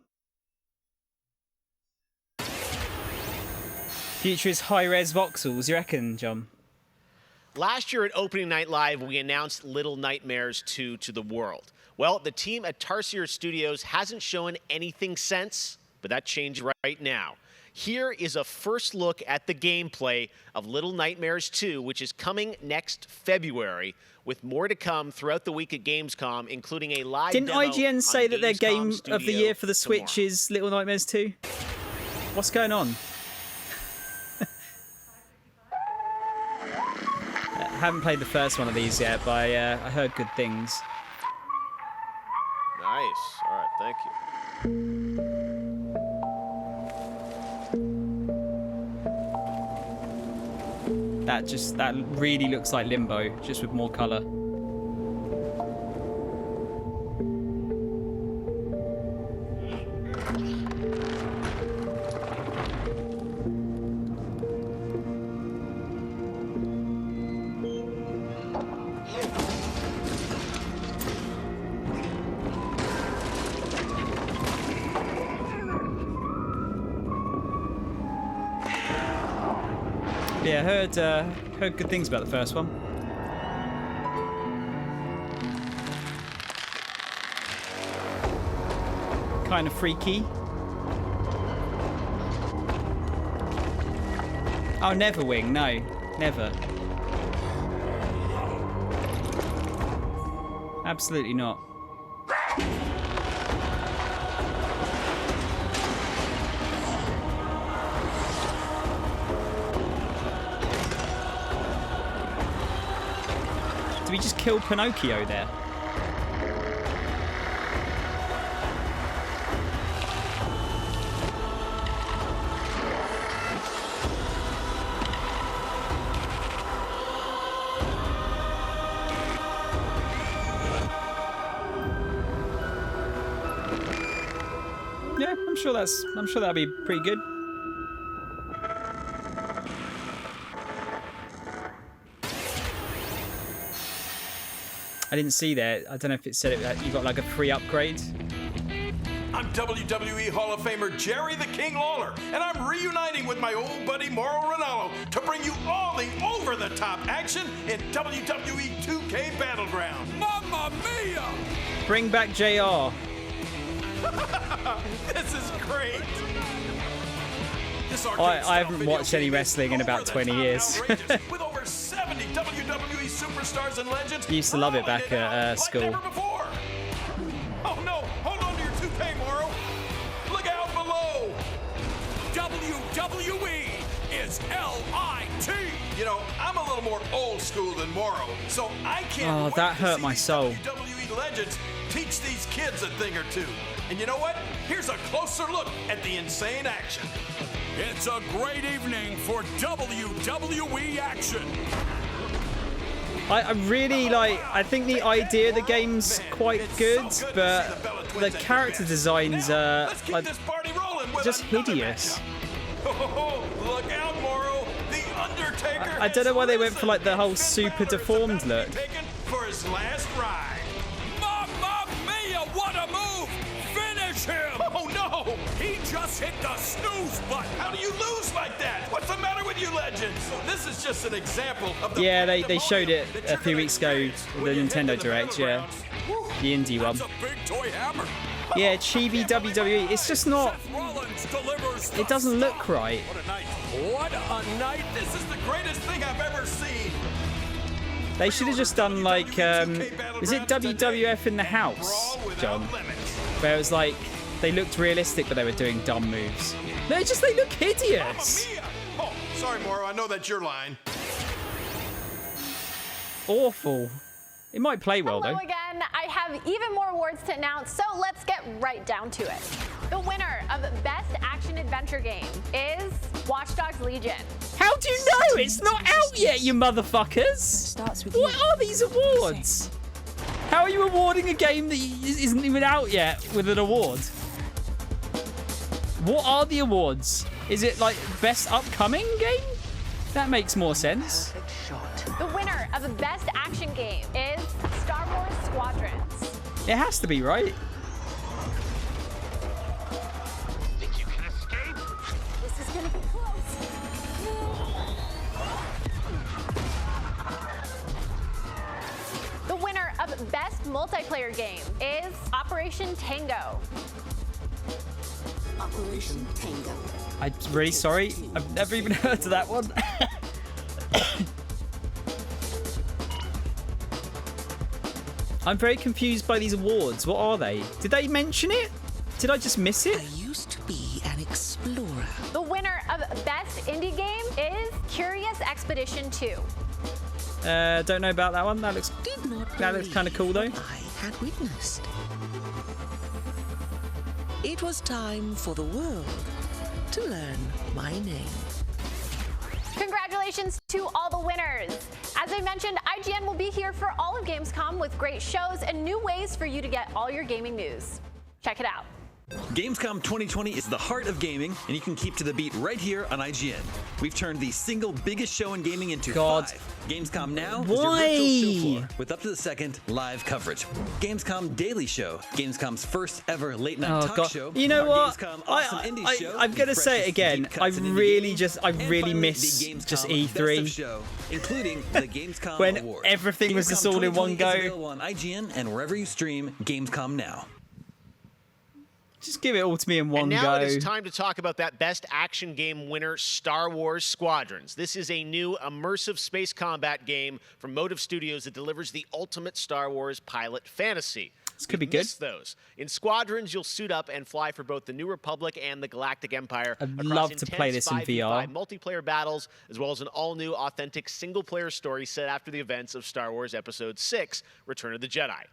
Future is high-res voxels, you reckon, John? Last year at Opening Night Live, we announced Little Nightmares 2 to the world. Well, the team at Tarsier Studios hasn't shown anything since, but that changed right now. Here is a first look at the gameplay of Little Nightmares 2, which is coming next February, with more to come throughout the week at Gamescom, including a live Didn't demo IGN say that their game Studio of the year for the Switch tomorrow. is Little Nightmares 2? What's going on? I haven't played the first one of these yet, but I heard good things. Nice. All right, thank you. That really looks like Limbo, just with more colour. Yeah, heard good things about the first one. Kind of freaky. Oh, Neverwing, no, never. Absolutely not. Did we just kill Pinocchio there? sure that'll be pretty good. I didn't see that. I don't know if it said that you got like a free upgrade. I'm WWE Hall of Famer Jerry the King Lawler, and I'm reuniting with my old buddy Mauro Ranallo to bring you all the over-the-top action in WWE 2K Battleground. Mamma mia! Bring back JR. This is great. I haven't watched any wrestling in about 20 years. With over 70 WWE superstars and legends. Used to love it back at school. Like never before. Oh no, hold on to your toupee, Mauro. Look out below. WWE is LIT. You know, I'm a little more old school than Mauro, so I can't wait that to hurt see my these soul. WWE legends teach these kids a thing or two. And you know what? Here's a closer look at the insane action. It's a great evening for WWE action. I really like. I think the idea of the game's quite good, but the character designs are like just hideous. Look out, Mauro! The Undertaker. I don't know why they went for like the whole super deformed look. For his last ride. Mamma mia! What a move! Finish him! Oh no! He just hit the snooze button. How do you lose like that? What's the matter with you legends? This is just an example of the. Yeah, they showed it a few weeks ago, the Nintendo Direct. Yeah, the indie one. Yeah, chibi WWE. It's just not. It doesn't look right. What a night! This is the greatest thing I've ever seen. They should have just done like, is it WWF in the house, John? Where it was like, they looked realistic, but they were doing dumb moves. No, they look hideous. Oh, sorry, Mauro. I know that's your line. Awful. It might play well, Hello though. again. I have even more awards to announce, so let's get right down to it. The winner of Best Action Adventure Game is Watch Dogs Legion. How do you know? It's not out yet, you motherfuckers! What are these awards? How are you awarding a game that isn't even out yet with an award? What are the awards? Is it like Best Upcoming Game? That makes more sense. The winner of the Best Action Game is Star Wars Squadrons. It has to be, right? Think you can escape? This is gonna be close. The winner of Best Multiplayer Game is Operation Tango. Operation Tango. I'm really sorry. I've never even heard of that one. I'm very confused by these awards. What are they? Did they mention it? Did I just miss it? I used to be an explorer. The winner of Best Indie Game is Curious Expedition 2. Don't know about that one. That looks kind of cool though. I had witnessed. It was time for the world to learn my name. Congratulations to all the winners. As I mentioned, IGN will be here for all of Gamescom with great shows and new ways for you to get all your gaming news. Check it out. Gamescom 2020 is the heart of gaming, and you can keep to the beat right here on IGN. We've turned the single biggest show in gaming into 5. Gamescom Now is your virtual show floor with up-to-the-second live coverage. Gamescom Daily Show, Gamescom's first ever late-night talk show. You know what? Gamescom Awesome Indie Show. I'm gonna say it again. I really miss just E3. Show, including the Gamescom when Awards. everything was just all in one go. Is available on IGN and wherever you stream Gamescom Now. Just give it all to me in one and now go. it is time to talk about that Best Action Game winner, Star Wars Squadrons. This is a new immersive space combat game from Motive Studios that delivers the ultimate Star Wars pilot fantasy. This could be good. Those. In Squadrons, you'll suit up and fly for both the New Republic and the Galactic Empire. I'd love to play this in VR. Multiplayer battles, as well as an all-new, authentic single-player story set after the events of Star Wars Episode 6, Return of the Jedi.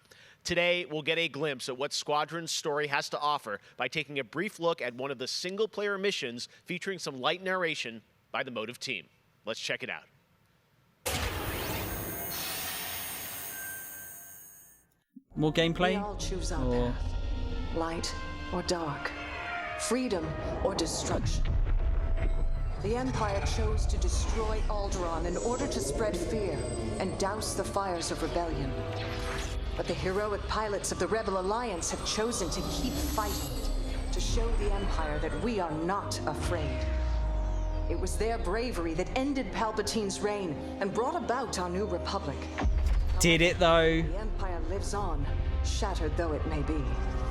Today, we'll get a glimpse at what Squadron's story has to offer by taking a brief look at one of the single-player missions featuring some light narration by the Motive team. Let's check it out. More gameplay? We all choose our path, light or dark, freedom or destruction. The Empire chose to destroy Alderaan in order to spread fear and douse the fires of rebellion. But the heroic pilots of the Rebel Alliance have chosen to keep fighting, to show the Empire that we are not afraid. It was their bravery that ended Palpatine's reign and brought about our new republic. Did it though? The Empire lives on, shattered though it may be.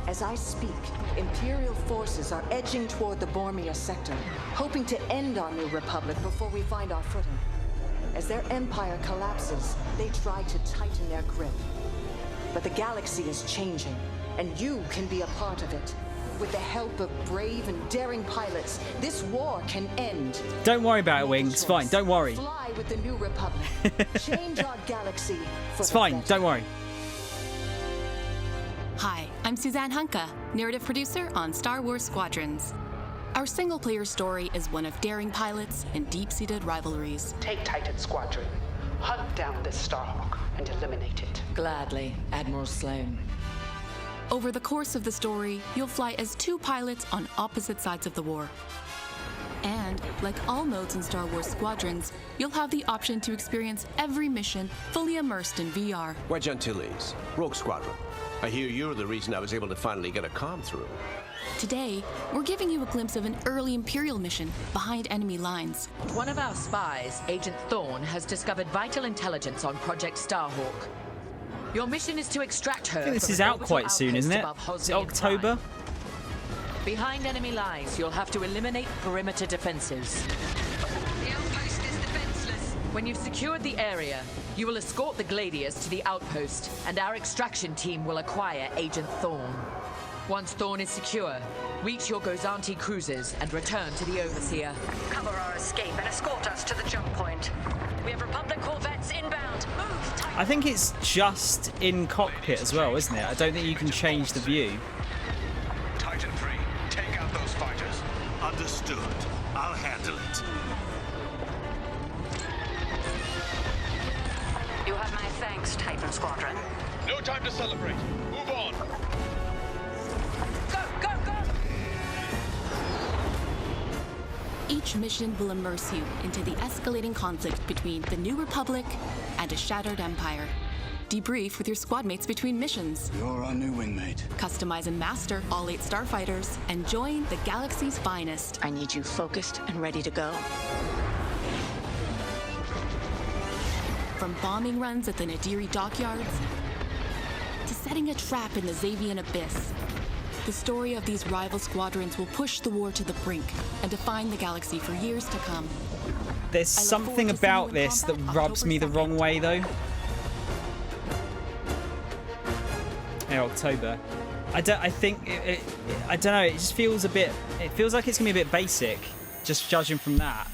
As I speak, Imperial forces are edging toward the Bormia sector, hoping to end our new republic before we find our footing. As their empire collapses, they try to tighten their grip. But the galaxy is changing, and you can be a part of it. With the help of brave and daring pilots, this war can end. Don't worry about it, Wing. It's fine. Don't worry. Fly with the new republic. Change our galaxy for It's fine. Don't worry. Hi, I'm Suzanne Hunka, narrative producer on Star Wars Squadrons. Our single-player story is one of daring pilots and deep-seated rivalries. Take Titan Squadron, hunt down this Starhawk, and eliminate it. Gladly, Admiral Sloane. Over the course of the story, you'll fly as two pilots on opposite sides of the war. And, like all modes in Star Wars Squadrons, you'll have the option to experience every mission fully immersed in VR. Wedge Antilles, Rogue Squadron. I hear you're the reason I was able to finally get a comm through. Today, we're giving you a glimpse of an early Imperial mission behind enemy lines. One of our spies, Agent Thorne, has discovered vital intelligence on Project Starhawk. Your mission is to extract her. I think this is out quite soon, isn't it? Is it October? Behind enemy lines, you'll have to eliminate perimeter defenses. The outpost is defenseless. When you've secured the area, you will escort the Gladius to the outpost, and our extraction team will acquire Agent Thorne. Once Thorne is secure, reach your Gozanti cruisers and return to the Overseer. Cover our escape and escort us to the jump point. We have Republic corvettes inbound. Move, Titan. I think it's just in cockpit as well, isn't it? I don't think you can change the view. Titan 3, take out those fighters. Understood. I'll handle it. You have my thanks, Titan Squadron. No time to celebrate. Move on. Go, go, go! Each mission will immerse you into the escalating conflict between the New Republic and a shattered empire. Debrief with your squad mates between missions. You're our new wingmate. Customize and master all 8 starfighters and join the galaxy's finest. I need you focused and ready to go. From bombing runs at the Nadiri dockyards to setting a trap in the Xavian abyss, the story of these rival squadrons will push the war to the brink and define the galaxy for years to come. There's something about this that rubs me the wrong way, though. Yeah, October. I don't know. It just feels a bit. It feels like it's gonna be a bit basic, just judging from that.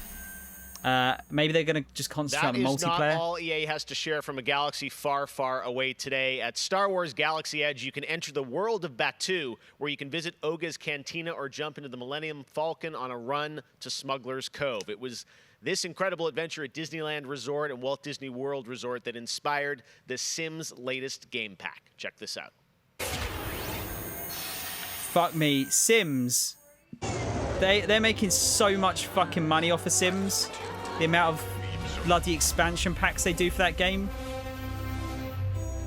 Maybe they're going to just concentrate on the multiplayer. That is not all EA has to share from a galaxy far, far away today. At Star Wars Galaxy Edge, you can enter the world of Batuu, where you can visit Oga's Cantina or jump into the Millennium Falcon on a run to Smuggler's Cove. It was this incredible adventure at Disneyland Resort and Walt Disney World Resort that inspired The Sims' latest game pack. Check this out. Fuck me. Sims. They're making so much fucking money off of Sims. The amount of bloody expansion packs they do for that game.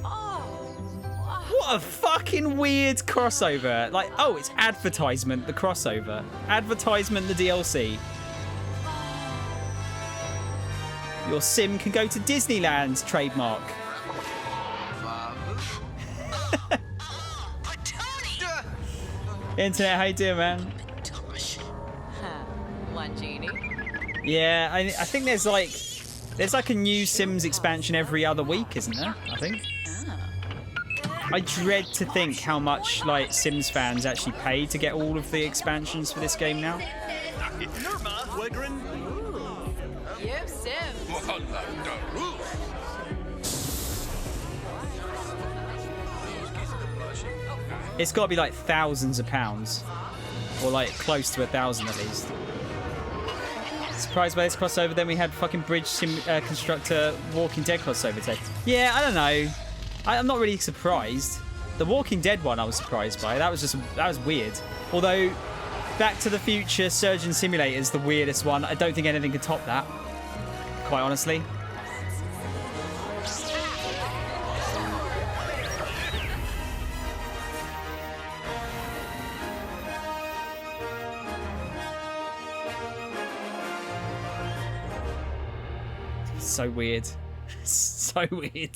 What a fucking weird crossover. Like, oh, it's advertisement, the crossover. Advertisement, the DLC. Your sim can go to Disneyland, trademark. Internet, how you doing, man? One genie. Yeah, I think there's like a new Sims expansion every other week, isn't there? I think. I dread to think how much like Sims fans actually pay to get all of the expansions for this game now. You Sims. It's got to be like thousands of pounds, or like close to 1,000 at least. Surprised by this crossover. Then we had fucking Bridge Constructor Walking Dead crossover today. Yeah, I don't know. I'm not really surprised. The Walking Dead one I was surprised by. That was weird. Although Back to the Future Surgeon Simulator is the weirdest one. I don't think anything can top that, quite honestly. So weird. So weird.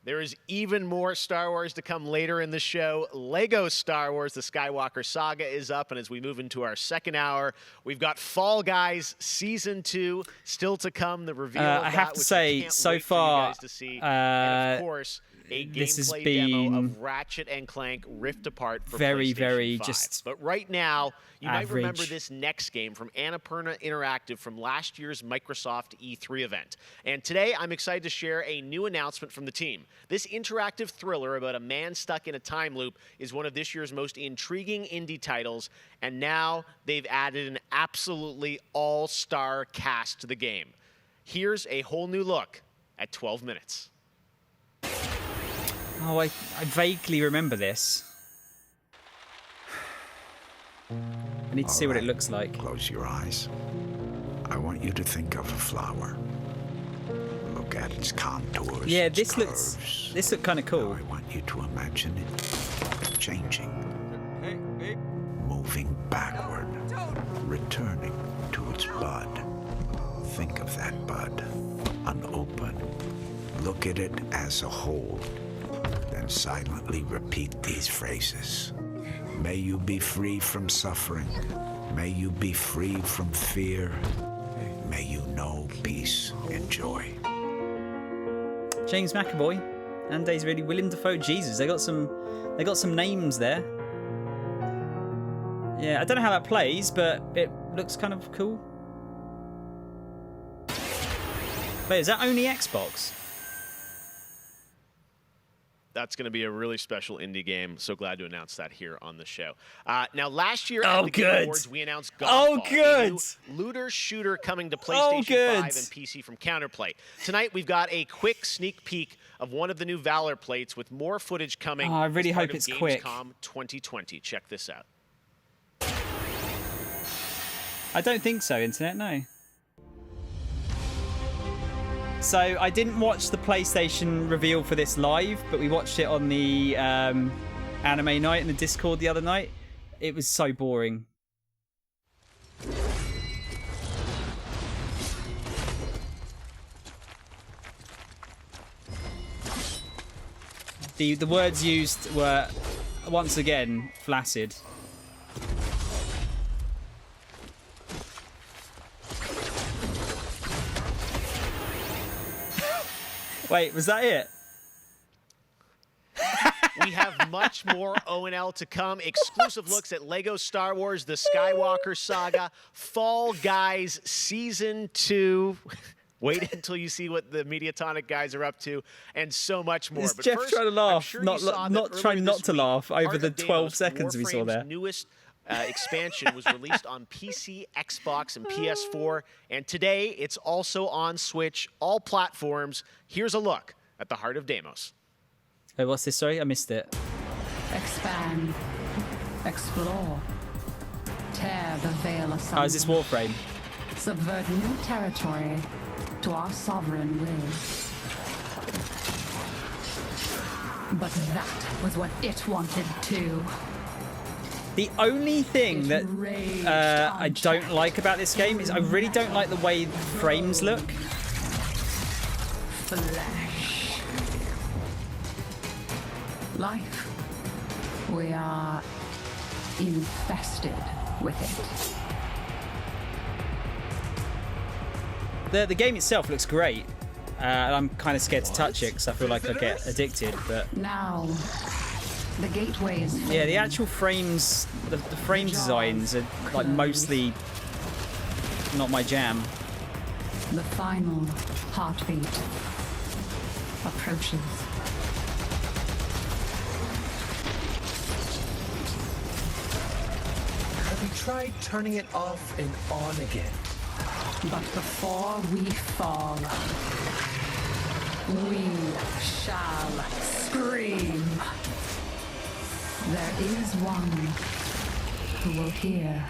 There is even more Star Wars to come later in the show. Lego Star Wars, the Skywalker Saga is up, and as we move into our second hour, we've got Fall Guys Season 2 still to come. The reveal of I have to say, so far, and of course, a gameplay demo of Ratchet and Clank Rift Apart for very, PlayStation very 5. just But right now, you might remember average. this next game from Annapurna Interactive from last year's Microsoft E3 event. And today, I'm excited to share a new announcement from the team. This interactive thriller about a man stuck in a time loop is one of this year's most intriguing indie titles, and now they've added an absolutely all-star cast to the game. Here's a whole new look at 12 minutes. Oh, I vaguely remember this. I need to see what it looks like. Close your eyes. I want you to think of a flower. Look at its contours. Yeah, its this curves. looked kind of cool. Now I want you to imagine it changing, moving backward, returning to its bud. Think of that bud, unopened. Look at it as a whole. Then silently repeat these phrases. May you be free from suffering. May you be free from fear. May you know peace and joy. James McAvoy and Daisy Ridley, Willem Dafoe, Jesus, they got some names there. Yeah, I don't know how that plays, but it looks kind of cool. Wait, is that only Xbox? That's going to be a really special indie game. So glad to announce that here on the show. Now, last year Oh, at the Game good. Awards, we announced Oh, Godfall, good. a new looter shooter coming to Oh, PlayStation good. 5 and PC from Counterplay. Tonight, we've got a quick sneak peek of one of the new Valor plates with more footage coming. Oh, I really as part hope of it's quick. Gamescom 2020. Check this out. I don't think so, Internet, no. So I didn't watch the PlayStation reveal for this live, but we watched it on the anime night in the Discord the other night. It was so boring. The words used were once again flaccid. Wait, was that it? We have much more O&L to come. Exclusive looks at Lego Star Wars, the Skywalker Saga, Fall Guys Season 2. Wait until you see what the Mediatonic guys are up to, and so much more. Is But Jeff first, trying to laugh? I'm sure you saw that Not trying earlier not this to week, laugh over Heart the of 12 Deimos, seconds we saw there. Warframe's newest expansion was released on PC, Xbox, and PS4, and today it's also on Switch, all platforms. Here's a look at the Heart of Deimos. Wait, what's this? Sorry, I missed it. Expand. Explore. Tear the veil asunder. Oh, is this Warframe? Subvert new territory to our sovereign will. But that was what it wanted too. The only thing that I don't like about this game is I really don't like the way the frames look. Flesh. Life. We are infested with it. The game itself looks great. And I'm kind of scared to touch it because I feel like I get addicted. But Now, the gateway is yeah, the actual frames, the frame designs are like mostly not my jam. the final heartbeat approaches. Have you tried turning it off and on again? But before we fall, we shall scream. There is one who will hear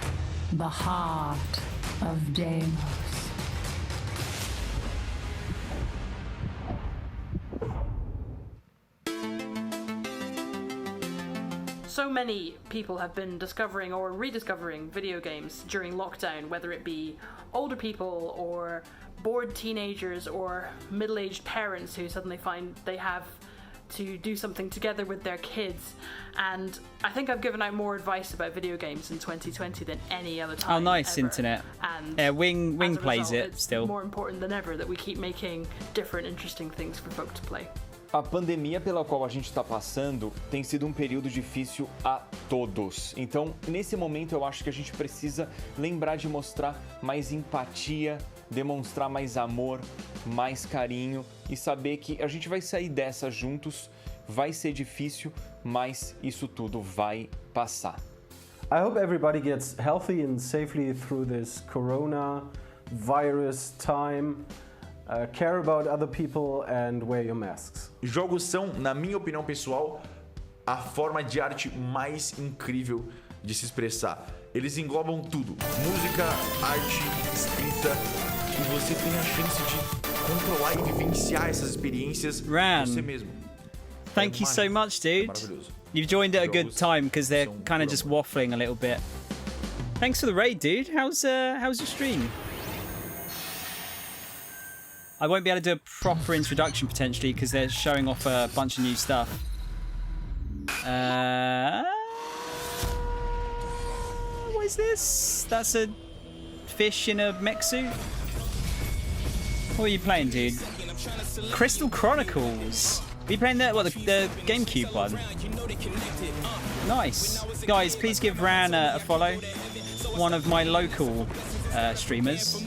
the heart of Deimos. So many people have been discovering or rediscovering video games during lockdown, whether it be older people or bored teenagers or middle-aged parents who suddenly find they have to do something together with their kids. And I think I've given out more advice about video games in 2020 than any other time. Oh, nice, ever. Internet. And yeah, Wing plays result, it it's still. more important than ever that we keep making different, interesting things for folk to play. A pandemia pela qual a gente está passando tem sido um período difícil a todos. Então, nesse momento, eu acho que a gente precisa lembrar de mostrar mais empatia, demonstrar mais amor, mais carinho e saber que a gente vai sair dessa juntos. Vai ser difícil, mas isso tudo vai passar. I hope everybody gets healthy and safely through this coronavirus time. Care about other people and wear your masks. Jogos são, na minha opinião pessoal, a forma de arte mais incrível de se expressar. Eles englobam tudo: música, arte, escrita, e você tem a chance de controlar e vivenciar essas experiências você mesmo. Thank you so much, dude. You've joined at a good time because they're kind of just waffling a little bit. Thanks for the raid, dude. How's your stream? I won't be able to do a proper introduction potentially because they're showing off a bunch of new stuff. What is this? That's a fish in a mech suit? What are you playing, dude? Crystal Chronicles. Are you playing that? What, the GameCube one? Nice. Guys, please give Ran a follow. One of my local streamers.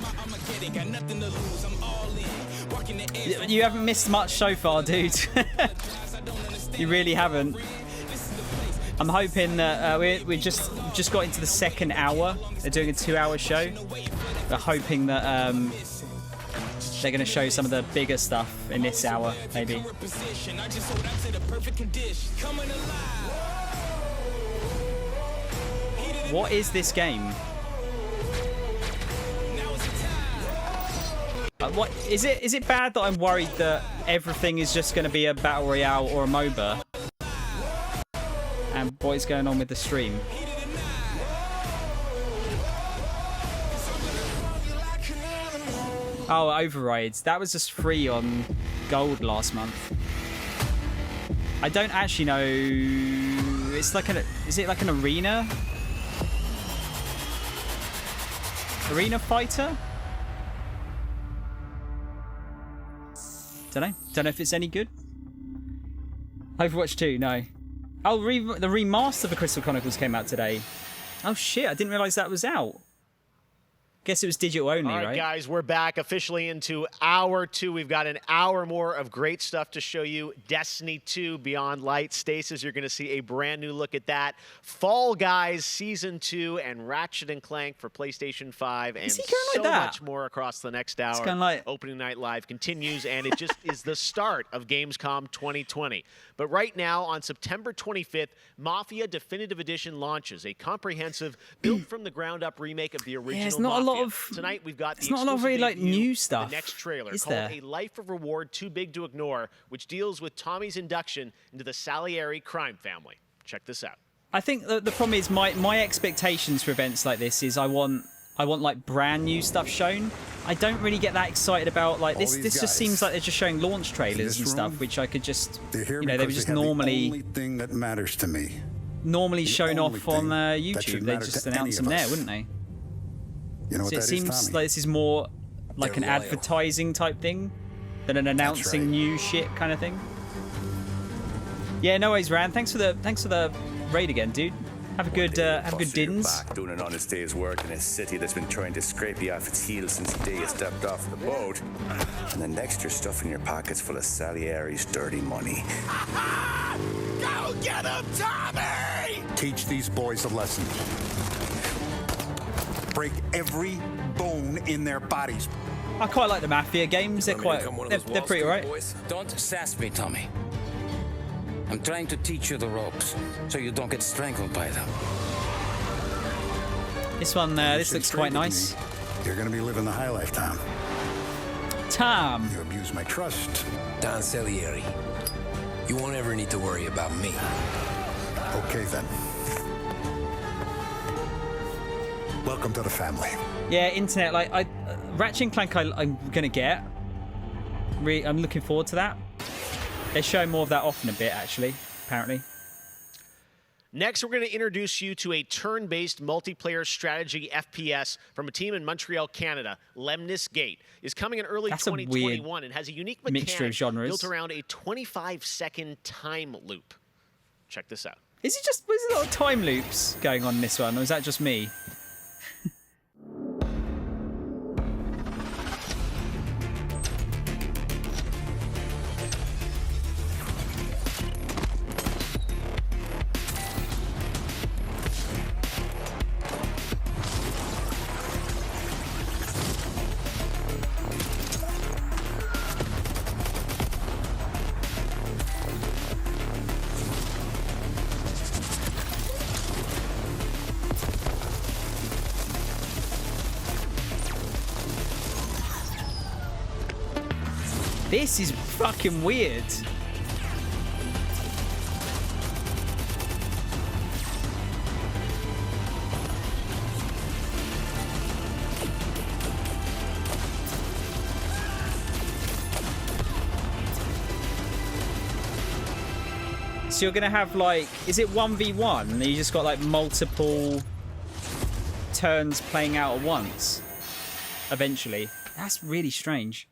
You haven't missed much so far, dude. You really haven't. I'm hoping that we just got into the second hour. They're doing a 2-hour show. We're hoping that they're going to show some of the bigger stuff in this hour, maybe. What is this game? What is it? Is it bad that I'm worried that everything is just going to be a battle royale or a MOBA? And what is going on with the stream? Oh, Overrides. That was just free on Gold last month. I don't actually know. It's like is it like an arena? Arena fighter? Don't know if it's any good. Overwatch 2, no. Oh, the remaster of the Crystal Chronicles came out today. Oh shit, I didn't realise that was out. Guess it was digital only, All right? Guys, we're back officially into hour 2. We've got an hour more of great stuff to show you. Destiny 2 Beyond Light. Stasis, you're going to see a brand new look at that. Fall Guys Season 2 and Ratchet & Clank for PlayStation 5. And so much more across the next hour. Opening Night Live continues, and it just is the start of Gamescom 2020. But right now, on September 25th, Mafia Definitive Edition launches, a comprehensive, built-from-the-ground-up remake of the original it's not Mafia. A lot of, Tonight, we've got the it's not a lot of very like new stuff. The next trailer is called there? A Life of Reward Too Big to Ignore, which deals with Tommy's induction into the Salieri crime family. Check this out. I think the problem is my expectations for events like this is I want like brand new stuff shown. I don't really get that excited about like this. This just seems like they're just showing launch trailers and stuff, which I could just, you know, they were just normally. The only thing that matters to me. Normally shown off on YouTube. They just announce them there, wouldn't they? You know what so it that seems is, like this is more like an advertising type thing than an announcing new shit kind of thing. Yeah, no worries, Rand. Thanks for the raid again, dude. Have a good dins. Back doing an honest day's work in a city that's been trying to scrape you off its heels since the day you stepped off the boat. And then next you're stuffing your pockets full of Salieri's dirty money. Go get him, Tommy! Teach these boys a lesson. Break every bone in their bodies. I quite like the Mafia games. They're pretty alright. Don't sass me, Tommy. I'm trying to teach you the ropes, so you don't get strangled by them. This one, this looks quite nice. You're gonna be living the high life, Tom. Tom! You abuse my trust. Don Salieri, you won't ever need to worry about me. Okay, then. Welcome to the family. Yeah, internet, like, Ratchet and Clank I'm gonna get. I'm looking forward to that. They're showing more of that off in a bit, actually, apparently. Next, we're going to introduce you to a turn-based multiplayer strategy FPS from a team in Montreal, Canada. Lemnis Gate is coming in early 2021 and has a unique mechanic built around a 25-second time loop. Check this out. Is there a lot of time loops going on in this one, or is that just me? This is fucking weird. So you're gonna have like, is it 1v1 and you just got like multiple turns playing out at once eventually? That's really strange.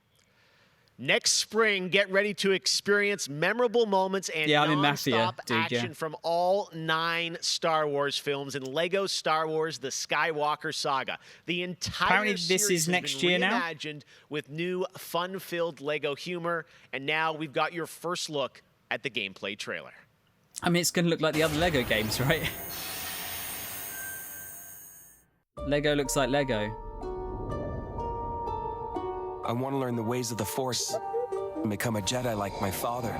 Next spring, get ready to experience memorable moments and non-stop action from all 9 Star Wars films in LEGO Star Wars: The Skywalker Saga. The entire this is next year now. Reimagined with new, fun-filled LEGO humor, and now we've got your first look at the gameplay trailer. I mean, it's going to look like the other LEGO games, right? LEGO looks like LEGO. I want to learn the ways of the Force and become a Jedi like my father.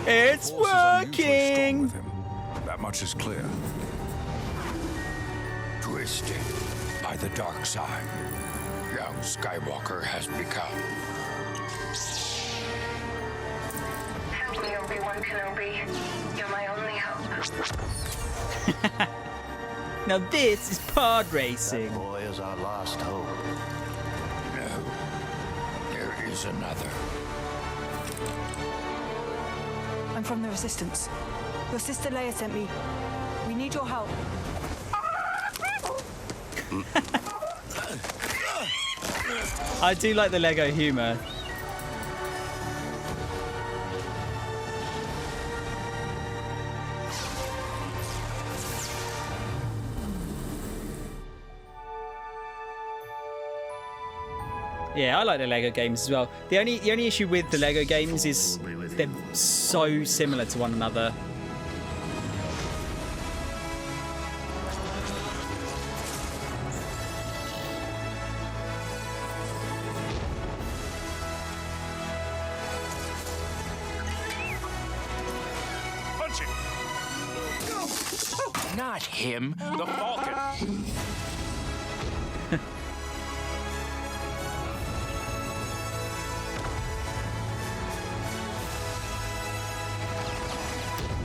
It's working! That much is clear. Twisted by the dark side, young Skywalker has become. Help me, Obi-Wan Kenobi. You're my only hope. Now this is pod racing. That boy is our last hope. No, there is another. I'm from the Resistance. Your sister Leia sent me. We need your help. I do like the LEGO humor. Yeah, I like the LEGO games as well. The only issue with the LEGO games is they're so similar to one another. Punch it! Not him, the Falcon.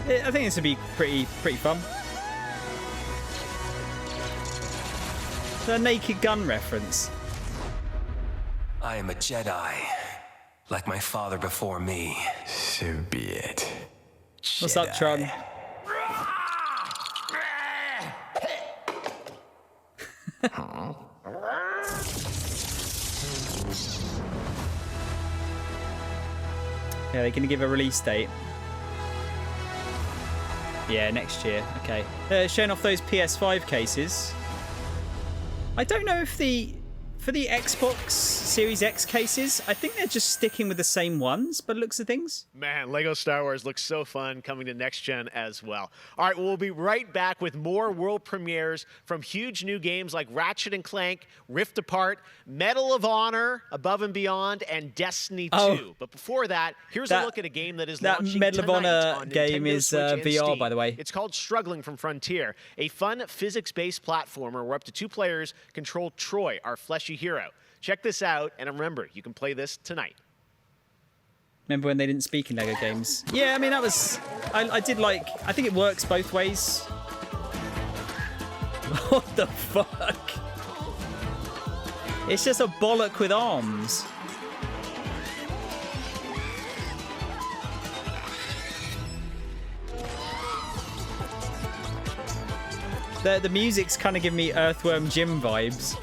I think this would be pretty fun. The Naked Gun reference. I am a Jedi, like my father before me. So be it. What's up, Tron? Yeah, they're going to give a release date. Yeah, next year. Okay. Showing off those PS5 cases. I don't know if the For the Xbox Series X cases, I think they're just sticking with the same ones, but looks of things. Man, Lego Star Wars looks so fun coming to next gen as well. All right, we'll be right back with more world premieres from huge new games like Ratchet & Clank, Rift Apart, Medal of Honor, Above and Beyond, and Destiny 2. But before that, here's a look at a game that is launching Medal of tonight Honor on game Nintendo is Switch and VR, Steam. by the way. It's called Struggling from Frontier, a fun physics-based platformer where up to 2 players control Troy, our fleshy hero. Check this out, and remember, you can play this tonight. Remember when they didn't speak in Lego games? Yeah, I mean, that was... I did like... I think it works both ways. What the fuck? It's just a bollock with arms. The music's kind of giving me Earthworm Jim vibes.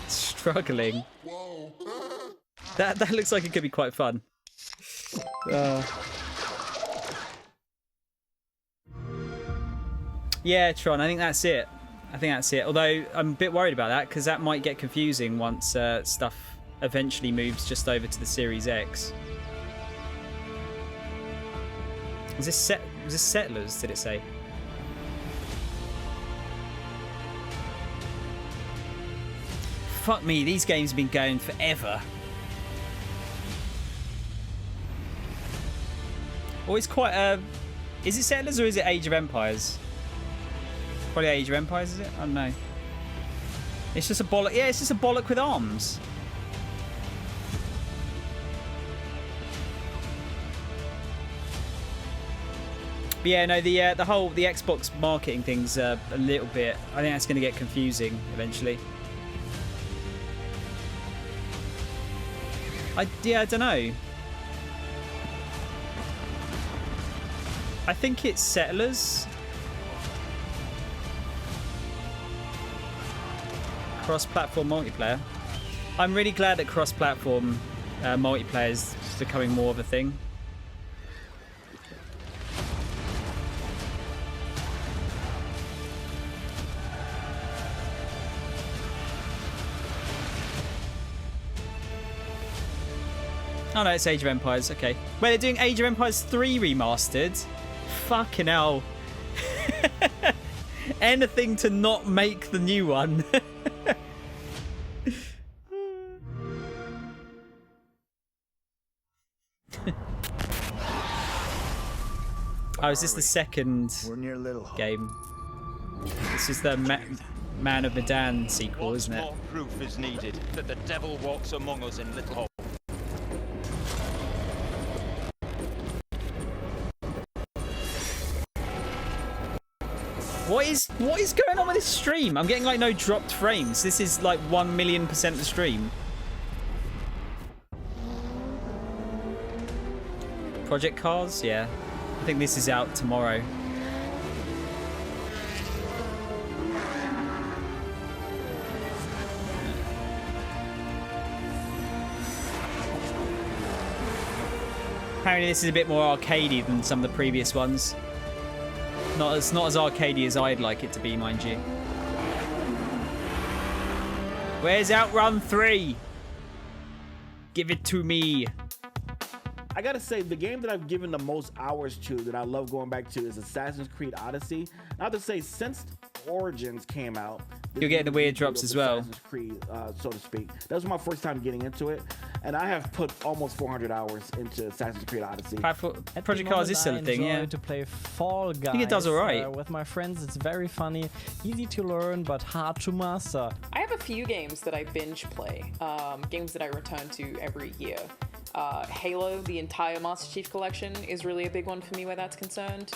Struggling. That looks like it could be quite fun. Yeah, Tron, I think that's it. Although I'm a bit worried about that because that might get confusing once stuff eventually moves just over to the Series X. Was this Settlers, did it say? Fuck me, these games have been going forever. Always quite is it Settlers or is it Age of Empires? Probably Age of Empires, is it? I don't know. It's just a bollock. Yeah, it's just a bollock with arms. But yeah, no, the Xbox marketing thing's a little bit. I think that's going to get confusing eventually. I don't know. I think it's Settlers. Cross-platform multiplayer. I'm really glad that cross-platform multiplayer is becoming more of a thing. Oh no, it's Age of Empires, okay. Wait, they're doing Age of Empires 3 remastered? Fucking hell. Anything to not make the new one. Oh, is this the second game? This is the Man of Medan sequel, isn't it? More proof is needed that the devil walks among us in Little Hope. What is going on with this stream? I'm getting like no dropped frames. This is like 1,000,000% the stream. Project Cars? Yeah. I think this is out tomorrow. Apparently this is a bit more arcadey than some of the previous ones. Not as arcadey as I'd like it to be, mind you. Where's Outrun 3? Give it to me. I gotta say, the game that I've given the most hours to, that I love going back to, is Assassin's Creed Odyssey. Not to say, since Origins came out, you're getting the weird drops as well. Assassin's Creed, so to speak. That was my first time getting into it, and I have put almost 400 hours into Assassin's Creed Odyssey. Project Cars is still a thing, yeah. To play Fall Guys. I think it does all right. With my friends, it's very funny, easy to learn, but hard to master. I have a few games that I binge play, games that I return to every year. Halo, the entire Master Chief Collection, is really a big one for me where that's concerned.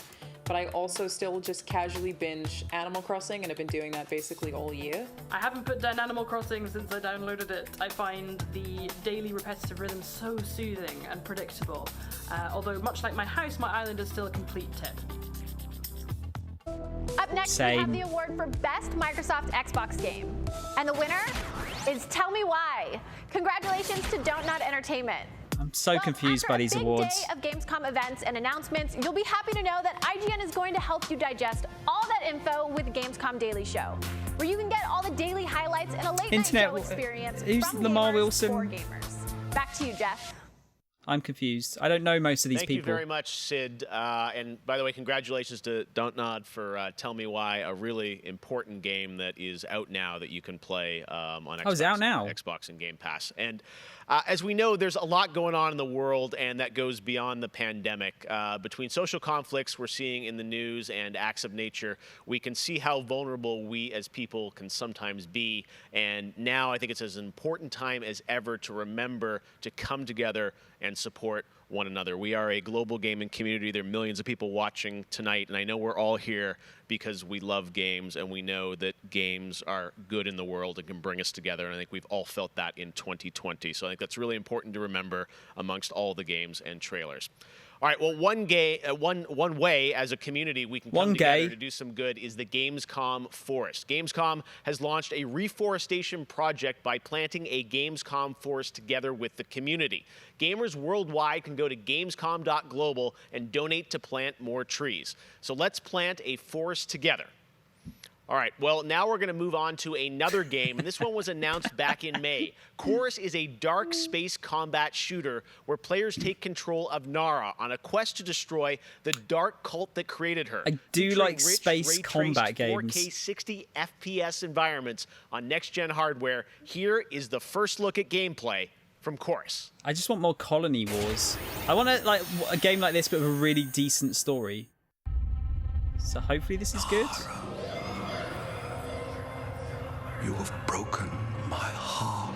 but I also still just casually binge Animal Crossing, and I've been doing that basically all year. I haven't put down Animal Crossing since I downloaded it. I find the daily repetitive rhythm so soothing and predictable. Although, much like my house, my island is still a complete tip. Up next, we have the award for Best Microsoft Xbox Game. And the winner is Tell Me Why. Congratulations to Don't Nod Entertainment. I'm so confused by these awards. After a big day of Gamescom events and announcements, you'll be happy to know that IGN is going to help you digest all that info with Gamescom Daily Show, where you can get all the daily highlights and a late night show experience Who's from Lamar gamers Wilson? for gamers. Back to you, Jeff. I'm confused. I don't know most of these people. Thank you very much, Sid. And by the way, congratulations to Don't Nod for Tell Me Why, a really important game that is out now that you can play on Xbox, it's out now. Xbox and Game Pass. And as we know, there's a lot going on in the world, and that goes beyond the pandemic. Between social conflicts we're seeing in the news and acts of nature, we can see how vulnerable we as people can sometimes be. And now I think it's as important time as ever to remember to come together and support one another. We are a global gaming community. There are millions of people watching tonight, and I know we're all here because we love games and we know that games are good in the world and can bring us together, and I think we've all felt that in 2020. So I think that's really important to remember amongst all the games and trailers. All right, well, one way as a community we can come together to do some good is the Gamescom Forest. Gamescom has launched a reforestation project by planting a Gamescom forest together with the community. Gamers worldwide can go to gamescom.global and donate to plant more trees. So let's plant a forest together. All right, well, now we're going to move on to another game, and this one was announced back in May. Chorus is a dark space combat shooter where players take control of Nara on a quest to destroy the dark cult that created her. I do like space combat games. 4K 60 FPS environments on next-gen hardware. Here is the first look at gameplay from Chorus. I just want more Colony Wars. I want a game like this, but with a really decent story. So hopefully this is good. You have broken my heart.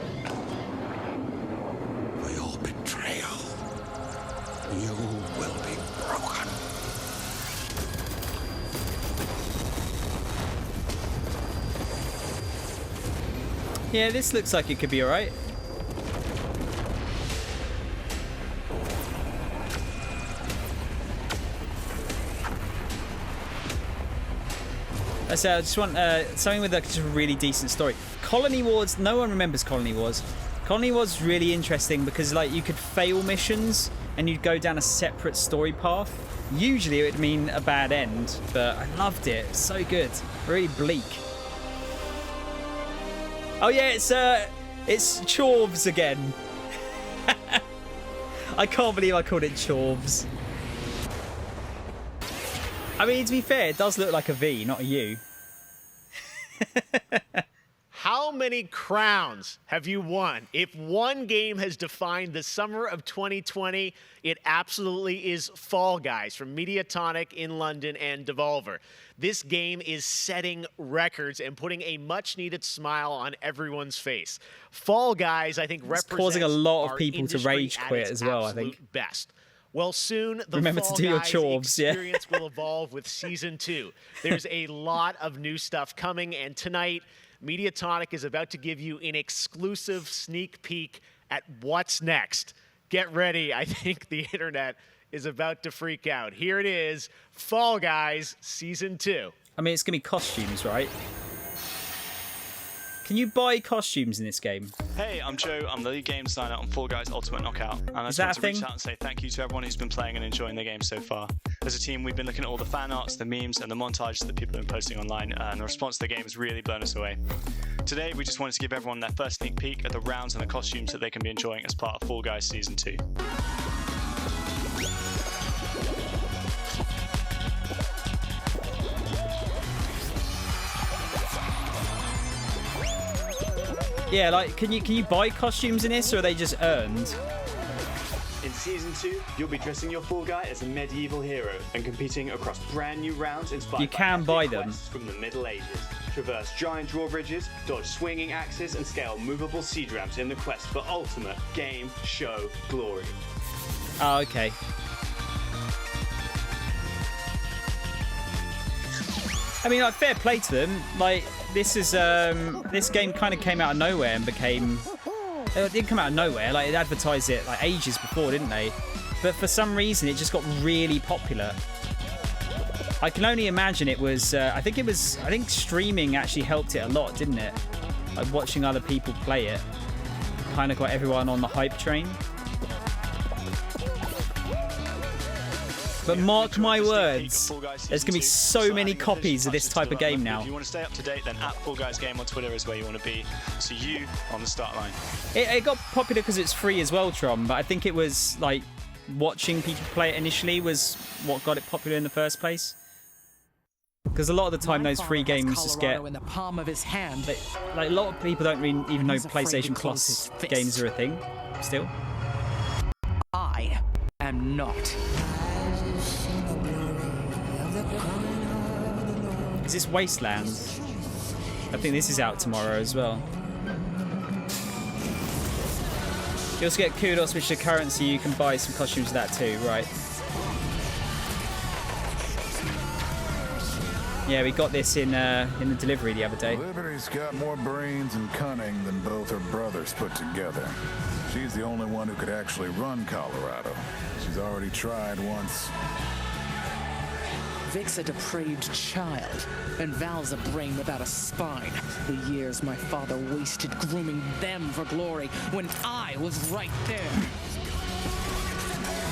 For your betrayal, you will be broken. Yeah, this looks like it could be alright. I just want something with just a really decent story. Colony Wars, no one remembers Colony Wars. Colony Wars is really interesting because you could fail missions and you'd go down a separate story path. Usually it would mean a bad end, but I loved it. It's so good. Really bleak. Oh yeah, it's Chorvs again. I can't believe I called it Chorvs. I mean, to be fair, it does look like a V, not a U. How many crowns have you won? If one game has defined the summer of 2020, it absolutely is Fall Guys from Mediatonic in London and Devolver. This game is setting records and putting a much-needed smile on everyone's face. Fall Guys, I think, represents causing a lot of people to industry rage quit as well, I think. Best. Well, soon the Remember Fall to do your Guys chores, experience will evolve with Season 2. There's a lot of new stuff coming, and tonight, Mediatonic is about to give you an exclusive sneak peek at what's next. Get ready. I think the internet is about to freak out. Here it is, Fall Guys Season 2. I mean, it's going to be costumes, right? Can you buy costumes in this game? Hey, I'm Joe. I'm the lead game designer on Fall Guys Ultimate Knockout. And I just want to reach out and say thank you to everyone who's been playing and enjoying the game so far. As a team, we've been looking at all the fan arts, the memes, and the montages that people have been posting online, and the response to the game has really blown us away. Today, we just wanted to give everyone their first sneak peek at the rounds and the costumes that they can be enjoying as part of Fall Guys Season 2. Yeah, can you buy costumes in this, or are they just earned? In Season 2, you'll be dressing your Fall Guy as a medieval hero and competing across brand new rounds inspired You can buy them from the Middle Ages. Traverse giant drawbridges, dodge swinging axes, and scale movable siege ramps in the quest for ultimate game show glory. Oh, okay. I mean, like, fair play to them. Like, this is this game kind of came out of nowhere and became. It didn't come out of nowhere. Like, it advertised it like ages before, didn't they? But for some reason, it just got really popular. I can only imagine it was. I think streaming actually helped it a lot, didn't it? Like watching other people play it, kind of got everyone on the hype train. But mark my words, there's going to be so many copies of this type of game now. If you want to stay up to date, then @FallGuysGame on Twitter is where you want to be. See you on the start line. It got popular because it's free as well, Tron, but I think it was like watching people play it initially was what got it popular in the first place. Because a lot of the time those free games just get in the palm of his hand. Like a lot of people don't even know PlayStation Plus games are a thing still. I am not. Is this Wastelands? I think this is out tomorrow as well. You also get kudos, which is a currency. You can buy some costumes of that too, right? Yeah, we got this in the delivery the other day. Liberty's got more brains and cunning than both her brothers put together. She's the only one who could actually run Colorado. She's already tried once. Vic's a depraved child, and Val's a brain without a spine. The years my father wasted grooming them for glory when I was right there.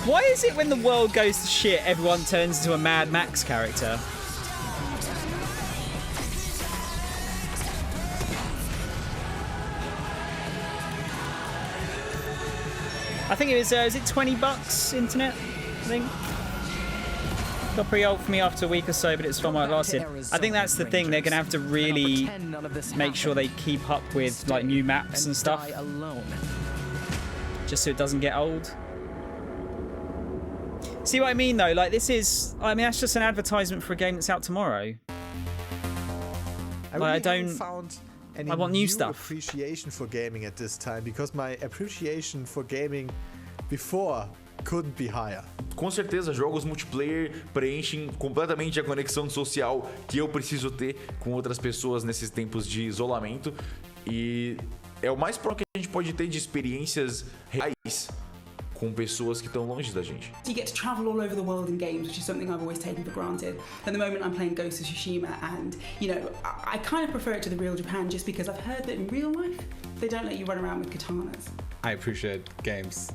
Why is it when the world goes to shit, everyone turns into a Mad Max character? I think it was, is it $20 internet? I think. Got pretty old for me after a week or so, but it's fun while it lasted. I think that's the thing, they're going to have to really make sure they keep up with like new maps and stuff. Just so it doesn't get old. See what I mean though? Like this is, I mean that's just an advertisement for a game that's out tomorrow. I want new stuff. Appreciation for gaming at this time because my appreciation for gaming before couldn't be higher. Com certeza, jogos multiplayer preenchem completamente a conexão social que eu preciso ter com outras pessoas nesses tempos de isolamento e é o mais próximo que a gente pode ter de experiências reais com pessoas que estão longe da gente. You get to travel all over the world in games, which is something I've always taken for granted. At the moment I'm playing Ghost of Tsushima and, you know, I kind of prefer it to the real Japan just because I've heard that in real life they don't let you run around with katanas. I appreciate games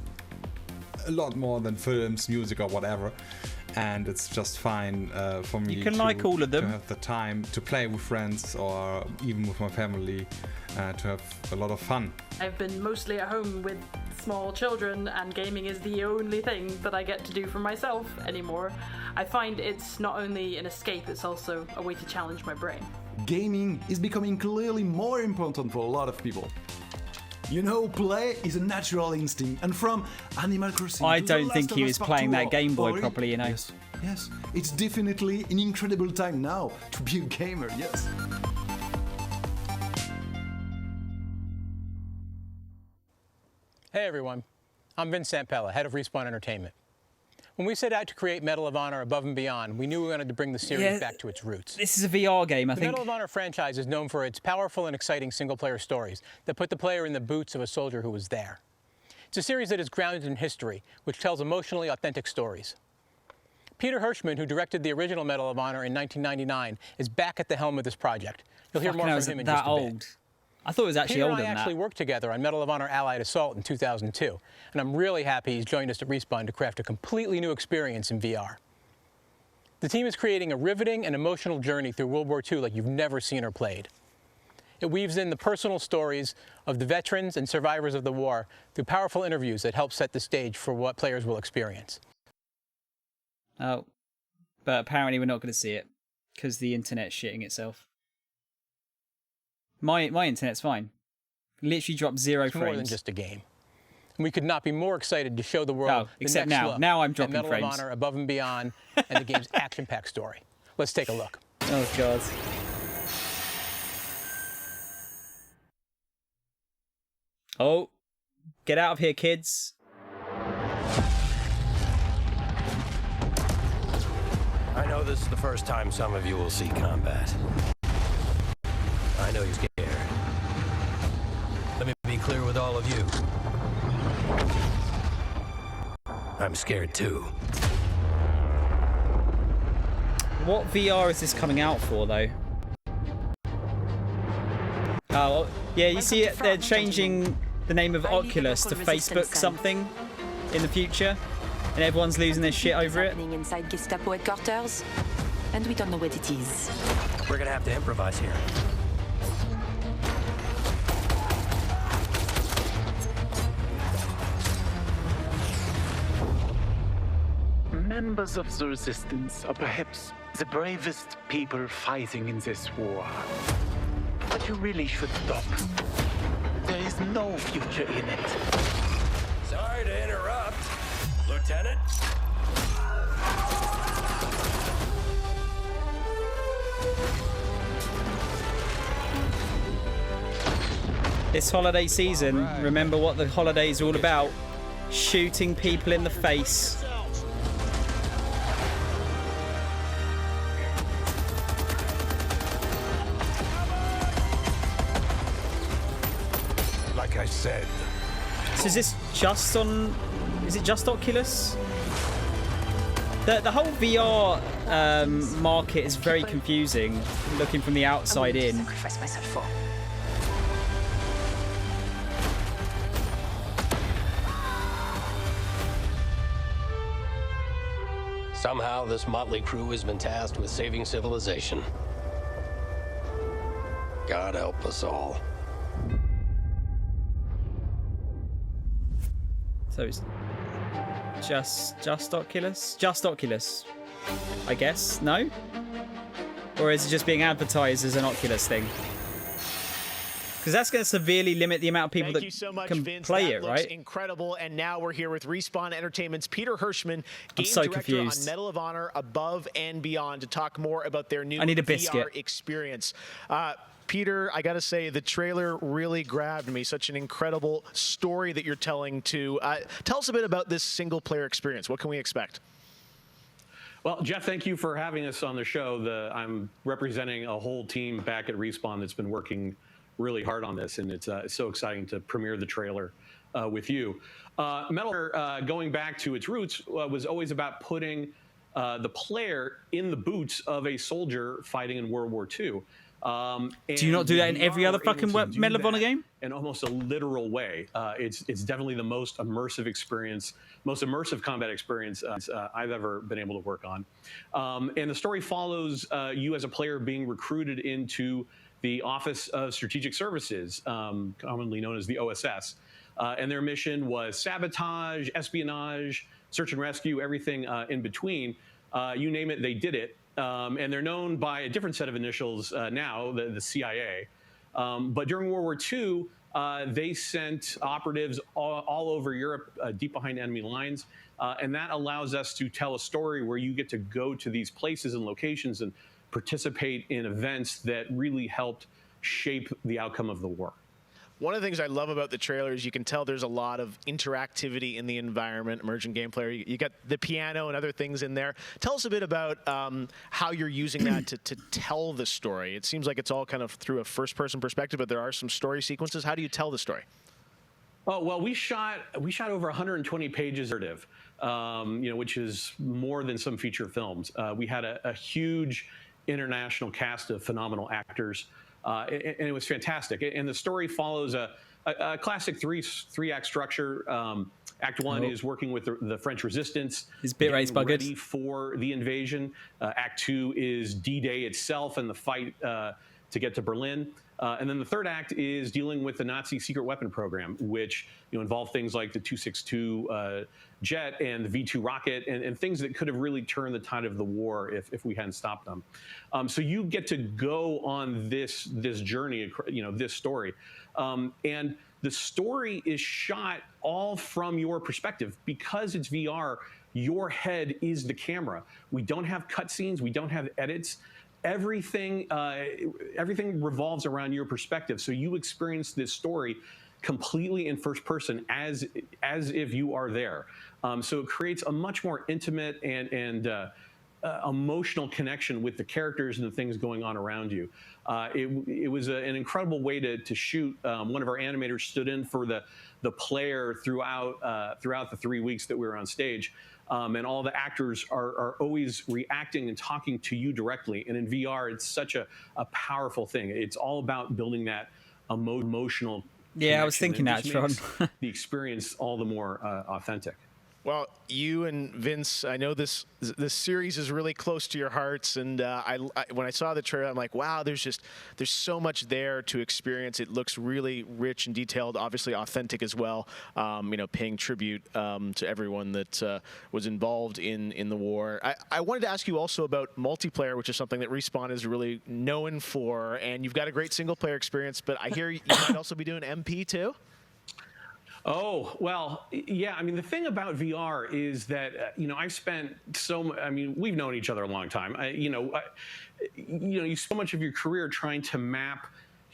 a lot more than films, music or whatever, and it's just fine for me to like all of them. To have the time to play with friends or even with my family, to have a lot of fun. I've been mostly at home with small children and gaming is the only thing that I get to do for myself anymore. I find it's not only an escape, it's also a way to challenge my brain. Gaming is becoming clearly more important for a lot of people. You know, play is a natural instinct, and from Animal Crossing I don't think he was playing that Game Boy properly, you know. Yes, it's definitely an incredible time now to be a gamer, yes. Hey everyone, I'm Vince Sampella, head of Respawn Entertainment. When we set out to create Medal of Honor Above and Beyond, we knew we wanted to bring the series back to its roots. This is a VR game, I think. The Medal of Honor franchise is known for its powerful and exciting single-player stories that put the player in the boots of a soldier who was there. It's a series that is grounded in history, which tells emotionally authentic stories. Peter Hirschman, who directed the original Medal of Honor in 1999, is back at the helm of this project. You'll hear more from him in just a bit. I thought it was actually older than that. Peter and I actually worked together on Medal of Honor Allied Assault in 2002, and I'm really happy he's joined us at Respawn to craft a completely new experience in VR. The team is creating a riveting and emotional journey through World War II like you've never seen or played. It weaves in the personal stories of the veterans and survivors of the war through powerful interviews that help set the stage for what players will experience. Oh, but apparently we're not going to see it because the internet's shitting itself. My internet's fine. Literally dropped 0 frames. It's more than just a game. And we could not be more excited to show the world the except next now. look Now I'm dropping at Medal frames. of Honor Above and Beyond and the game's action-packed story. Let's take a look. Oh God. Oh, get out of here, kids. I know this is the first time some of you will see combat. I know you're scared. Let me be clear with all of you. I'm scared too. What VR is this coming out for, though? Oh, yeah, you see it, they're changing the name of Oculus to Facebook something in the future, and everyone's losing their shit over it. Inside Gestapo headquarters, and we don't know what it is. We're gonna have to improvise here. Members of the Resistance are perhaps the bravest people fighting in this war. But you really should stop. There is no future in it. Sorry to interrupt, Lieutenant. This holiday season, remember what the holiday's all about. Shooting people in the face. Like I said. So is this just on... Is it just Oculus? The whole VR market is very confusing, looking from the outside in. Sacrifice myself for. Somehow this motley crew has been tasked with saving civilization. God help us all. So it's just Oculus? Just Oculus, I guess. No? Or is it just being advertised as an Oculus thing? Because that's going to severely limit the amount of people that so much, can Vince. play that it, looks right? Incredible. And now we're here with Respawn Entertainment's Peter Hirschman, game so director confused. on Medal of Honor Above and Beyond, to talk more about their new I need a biscuit. VR experience. Peter, I got to say, the trailer really grabbed me. Such an incredible story that you're telling to. Tell us a bit about this single-player experience. What can we expect? Well, Jeff, thank you for having us on the show. I'm representing a whole team back at Respawn that's been working really hard on this, and it's so exciting to premiere the trailer with you. Medal, going back to its roots, was always about putting the player in the boots of a soldier fighting in World War II. Do you not do that in every other fucking Medal of Honor game? In almost a literal way. It's definitely the most immersive experience, most immersive combat experience I've ever been able to work on. And the story follows you as a player being recruited into the Office of Strategic Services, commonly known as the OSS. And their mission was sabotage, espionage, search and rescue, everything in between. You name it, they did it. And they're known by a different set of initials now, the CIA. But during World War II, they sent operatives all over Europe, deep behind enemy lines. And that allows us to tell a story where you get to go to these places and locations and participate in events that really helped shape the outcome of the war. One of the things I love about the trailer is you can tell there's a lot of interactivity in the environment, emergent gameplay. You got the piano and other things in there. Tell us a bit about how you're using that to tell the story. It seems like it's all kind of through a first-person perspective, but there are some story sequences. How do you tell the story? Oh, well, we shot over 120 pages of narrative, which is more than some feature films. We had a huge international cast of phenomenal actors. And it was fantastic. And the story follows a classic three-act structure. Act one is working with the French resistance. His bit rate's buggered. Ready for the invasion. Act two is D-Day itself and the fight to get to Berlin. And then the third act is dealing with the Nazi secret weapon program, which involved things like the 262 jet and the V2 rocket and things that could have really turned the tide of the war if we hadn't stopped them. So you get to go on this journey, this story. And the story is shot all from your perspective. Because it's VR, your head is the camera. We don't have cutscenes, we don't have edits. Everything revolves around your perspective. So you experience this story completely in first person as if you are there. So it creates a much more intimate and emotional connection with the characters and the things going on around you. It was an incredible way to shoot. One of our animators stood in for the player throughout the 3 weeks that we were on stage. And all the actors are always reacting and talking to you directly. And in VR, it's such a powerful thing. It's all about building that emotional Yeah, I was thinking that, Tron. The experience all the more authentic. Well, you and Vince, I know this series is really close to your hearts, and when I saw the trailer, I'm like, wow, there's so much there to experience. It looks really rich and detailed, obviously authentic as well. Paying tribute to everyone that was involved in the war. I wanted to ask you also about multiplayer, which is something that Respawn is really known for, and you've got a great single player experience. But I hear you might also be doing MP too. Oh, well, yeah. I mean, the thing about VR is that, I've spent we've known each other a long time. You so much of your career trying to map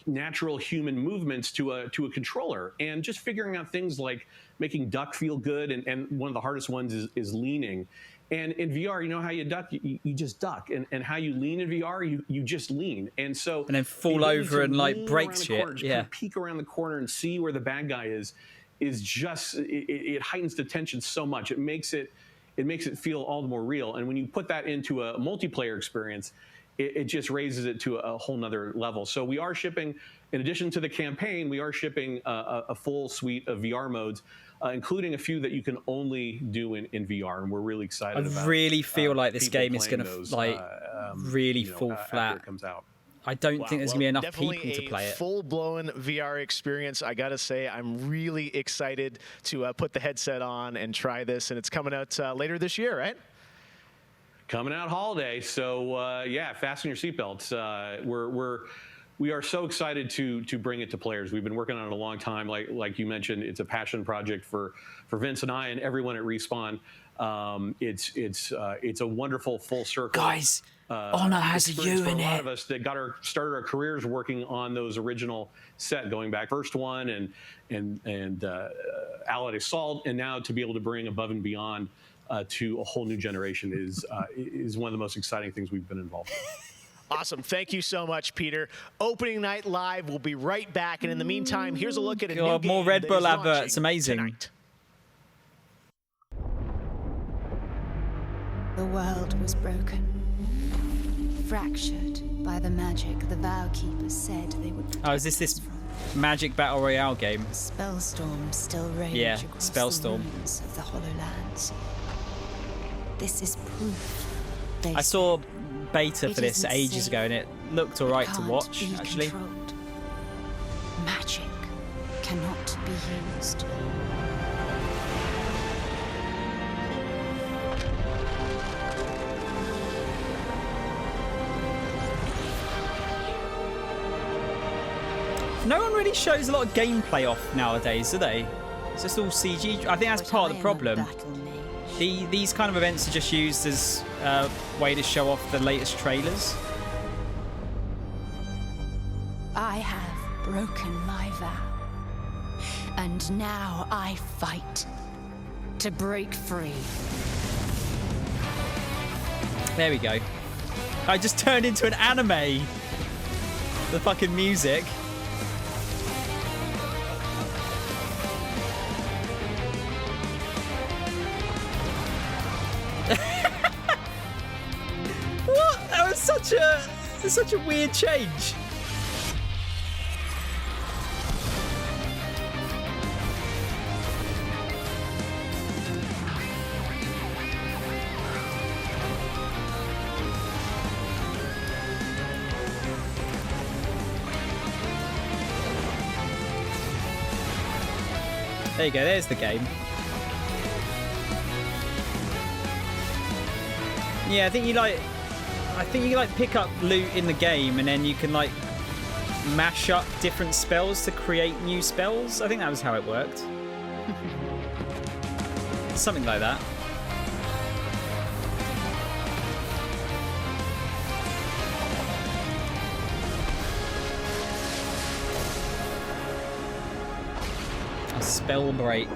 natural human movements to a controller, and just figuring out things like making duck feel good. And one of the hardest ones is leaning. And in VR, you know how you duck? You just duck. And how you lean in VR, you just lean. And then fall over and break shit. Kind of peek around the corner and see where the bad guy is just, it heightens the tension so much. It makes it feel all the more real. And when you put that into a multiplayer experience, it just raises it to a whole nother level. So we are shipping, in addition to the campaign, we are shipping a full suite of VR modes, including a few that you can only do in VR. And we're really excited about. I really feel like this game is going to really fall flat. After it comes out. I don't think there's going to be enough people to play it. Full-blown VR experience. I got to say, I'm really excited to put the headset on and try this. And it's coming out later this year, right? Coming out holiday. So, fasten your seatbelts. We are so excited to bring it to players. We've been working on it a long time. Like you mentioned, it's a passion project for Vince and I and everyone at Respawn. It's a wonderful full circle. Guys, Honor has a U in it. A lot of us that started our careers working on those original set, going back first one and Allied Assault, and now to be able to bring Above and Beyond to a whole new generation is one of the most exciting things we've been involved in. Awesome. Thank you so much, Peter. Opening night live. We'll be right back. And in the meantime, here's a look at a new game more Red Bull adverts. Amazing. Tonight. The world was broken, fractured by the magic the Vow Keepers said they would. Oh, is this Magic Battle Royale game? Spellstorm still rage across the ruins of the Hollowlands. This is proof. I saw beta for this ages ago, and it looked alright to watch. Actually, magic cannot be used. No one really shows a lot of gameplay off nowadays, do they? It's just all CG. I think that's part of the problem. These kind of events are just used as a way to show off the latest trailers. I have broken my vow, and now I fight to break free. There we go. I just turned into an anime. The fucking music. What? That was such a weird change. There you go, there's the game. Yeah, I think you pick up loot in the game, and then you can like mash up different spells to create new spells. I think that was how it worked. Something like that. A spell break.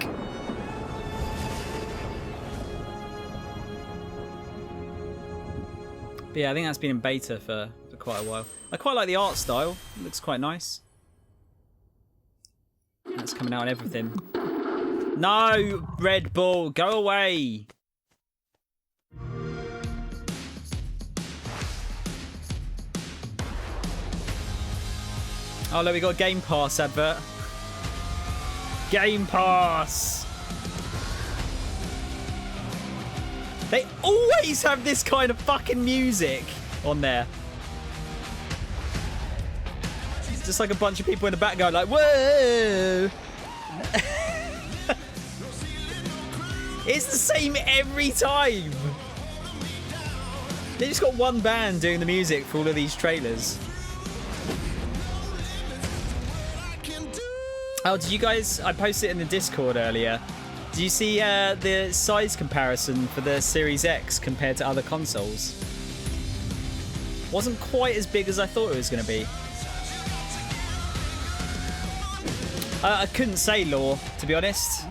Yeah, I think that's been in beta for quite a while. I quite like the art style. It looks quite nice. That's coming out on everything. No, Red Bull, go away. Oh, look, we got a Game Pass advert. Game Pass. They always have this kind of fucking music on there. It's just like a bunch of people in the back going like, whoa. It's the same every time. They just got one band doing the music for all of these trailers. Oh, did you guys... I posted it in the Discord earlier. Do you see the size comparison for the Series X compared to other consoles? Wasn't quite as big as I thought it was going to be. I couldn't say, Law, to be honest.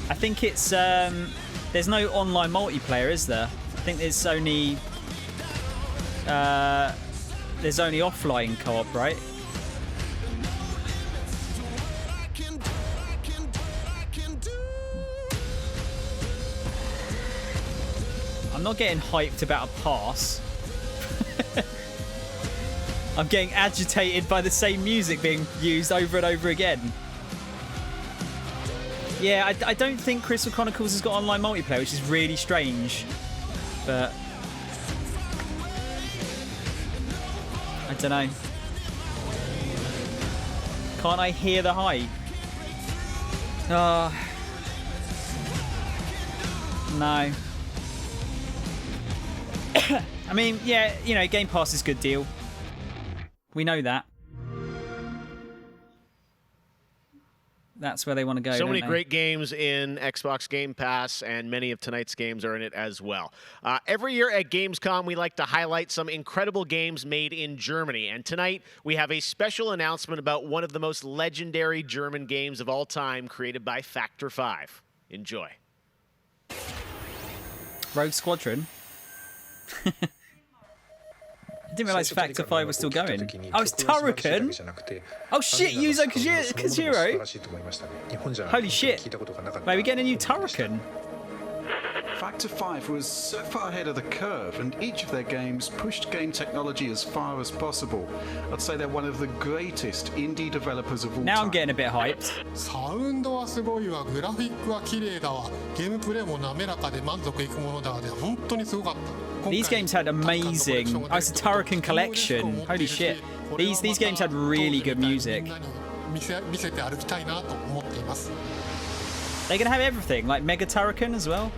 I think it's... there's no online multiplayer, is there? I think there's only... there's only offline co-op, right? I'm not getting hyped about a pass. I'm getting agitated by the same music being used over and over again. Yeah, I don't think Crystal Chronicles has got online multiplayer, which is really strange. But... I don't know. Can't I hear the hype? No. I mean, yeah, you know, Game Pass is a good deal. We know that. That's where they want to go. So many they? great games in Xbox Game Pass, and many of tonight's games are in it as well. Every year at Gamescom, we like to highlight some incredible games made in Germany. And tonight, we have a special announcement about one of the most legendary German games of all time, created by Factor 5. Enjoy. Rogue Squadron? I didn't realise Factor 5 was still going. Oh, it's Turrican? Oh shit, Yuzo Koshiro? Holy shit. Wait, we're getting a new Turrican? Factor 5 was so far ahead of the curve, and each of their games pushed game technology as far as possible. I'd say they're one of the greatest indie developers of all time. Now I'm getting a bit hyped. These games had amazing... Oh, it's a Turrican collection. Holy shit. These games had really good music. They're gonna have everything, like Mega Turrican as well.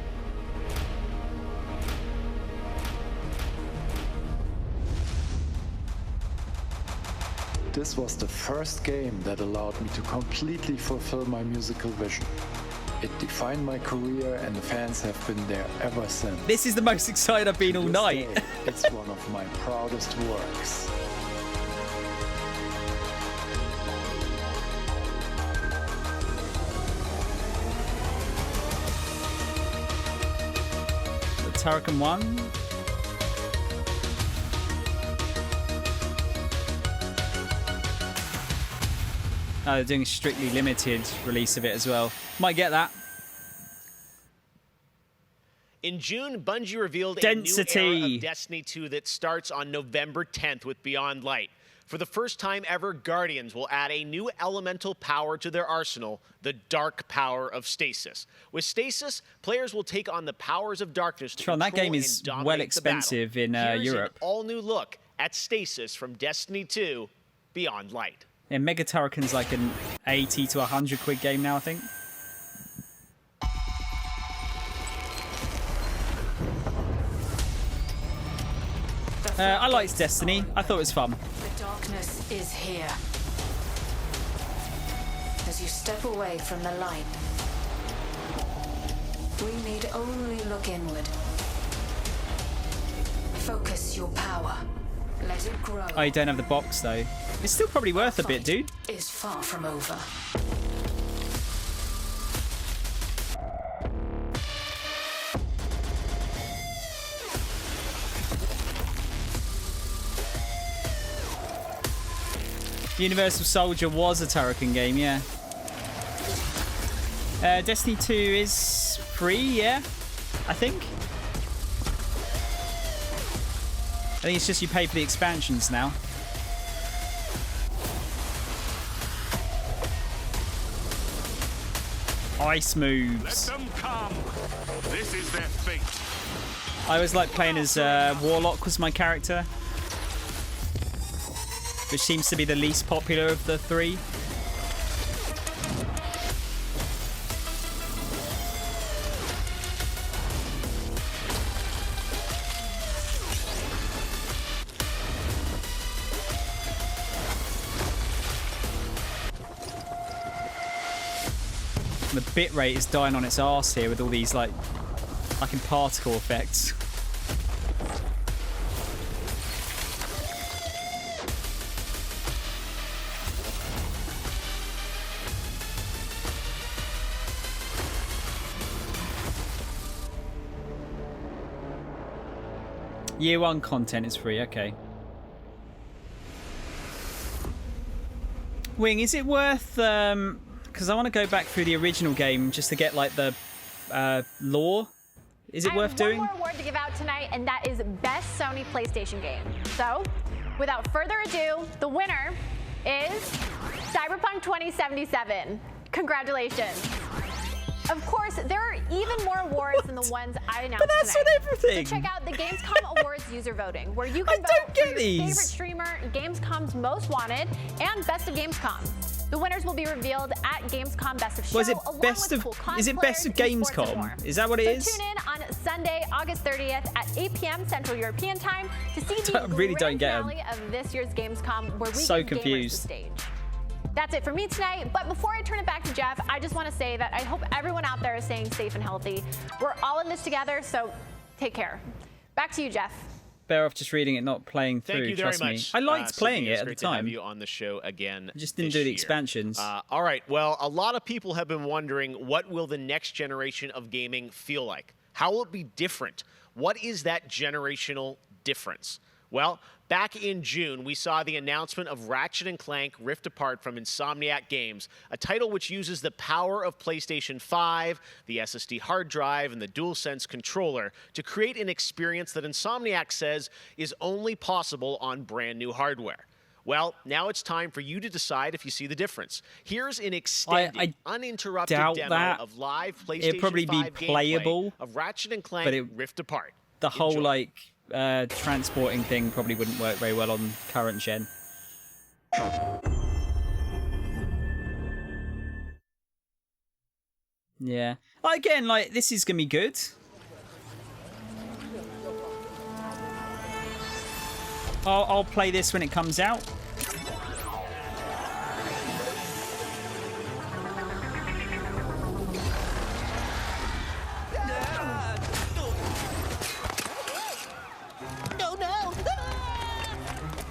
This was the first game that allowed me to completely fulfill my musical vision. It defined my career, and the fans have been there ever since. This is the most excited I've been all night. It's one of my proudest works. The Turrican 1. Oh, they're doing a strictly limited release of it as well. Might get that. In June, Bungie revealed a new era of Destiny 2 that starts on November 10th with Beyond Light. For the first time ever, Guardians will add a new elemental power to their arsenal, the dark power of Stasis. With Stasis, players will take on the powers of darkness to control that game is and dominate well expensive the battle. in Here's Europe. An all-new look at Stasis from Destiny 2 Beyond Light. Yeah, Mega Turrican's like an 80 to 100 quid game now, I think. I liked Destiny. I thought it was fun. The darkness is here. As you step away from the light, we need only look inward. Focus your power. Let it grow. Oh, you don't have the box though. It's still probably worth a bit, dude. Is far from over. Universal Soldier was a Turrican game, yeah. Destiny 2 is free, yeah, I think. I think it's just you pay for the expansions now. Ice moves. Let them come. This is their fate. I always like playing as Warlock was my character, which seems to be the least popular of the three. The bitrate is dying on its arse here with all these like fucking particle effects. Year 1 content is free, okay. Wing, is it worth because I want to go back through the original game just to get like the lore. Is it worth doing? I have one more award to give out tonight, and that is Best Sony PlayStation Game. So, without further ado, the winner is Cyberpunk 2077. Congratulations. Of course, there are even more awards than the ones I announced But that's tonight. not everything. So check out the Gamescom Awards user voting, where you can vote for your favorite streamer, Gamescom's Most Wanted, and Best of Gamescom. The winners will be revealed at Gamescom Best of Show. Was it best of? Is it best of Gamescom? Is that what it is? So tune in on Sunday, August 30th at 8 p.m. Central European Time to see the really don't get finale of this year's Gamescom, where we so give gamers the stage. That's it for me tonight, but before I turn it back to Jeff, I just want to say that I hope everyone out there is staying safe and healthy. We're all in this together, so take care. Back to you, Jeff. Better off just reading it, not playing through. Thank you very trust much. me. I liked playing it at the great time. to have you on the show again. I just didn't do the expansions. All right. Well, a lot of people have been wondering, what will the next generation of gaming feel like? How will it be different? What is that generational difference? Well, back in June, we saw the announcement of Ratchet & Clank Rift Apart from Insomniac Games, a title which uses the power of PlayStation 5, the SSD hard drive, and the DualSense controller to create an experience that Insomniac says is only possible on brand new hardware. Well, now it's time for you to decide if you see the difference. Here's an extended, uninterrupted demo of live PlayStation 5 it'd probably be playable, of Ratchet & Clank Rift Apart. The whole transporting thing probably wouldn't work very well on current gen. Yeah. Again, this is gonna be good. I'll play this when it comes out.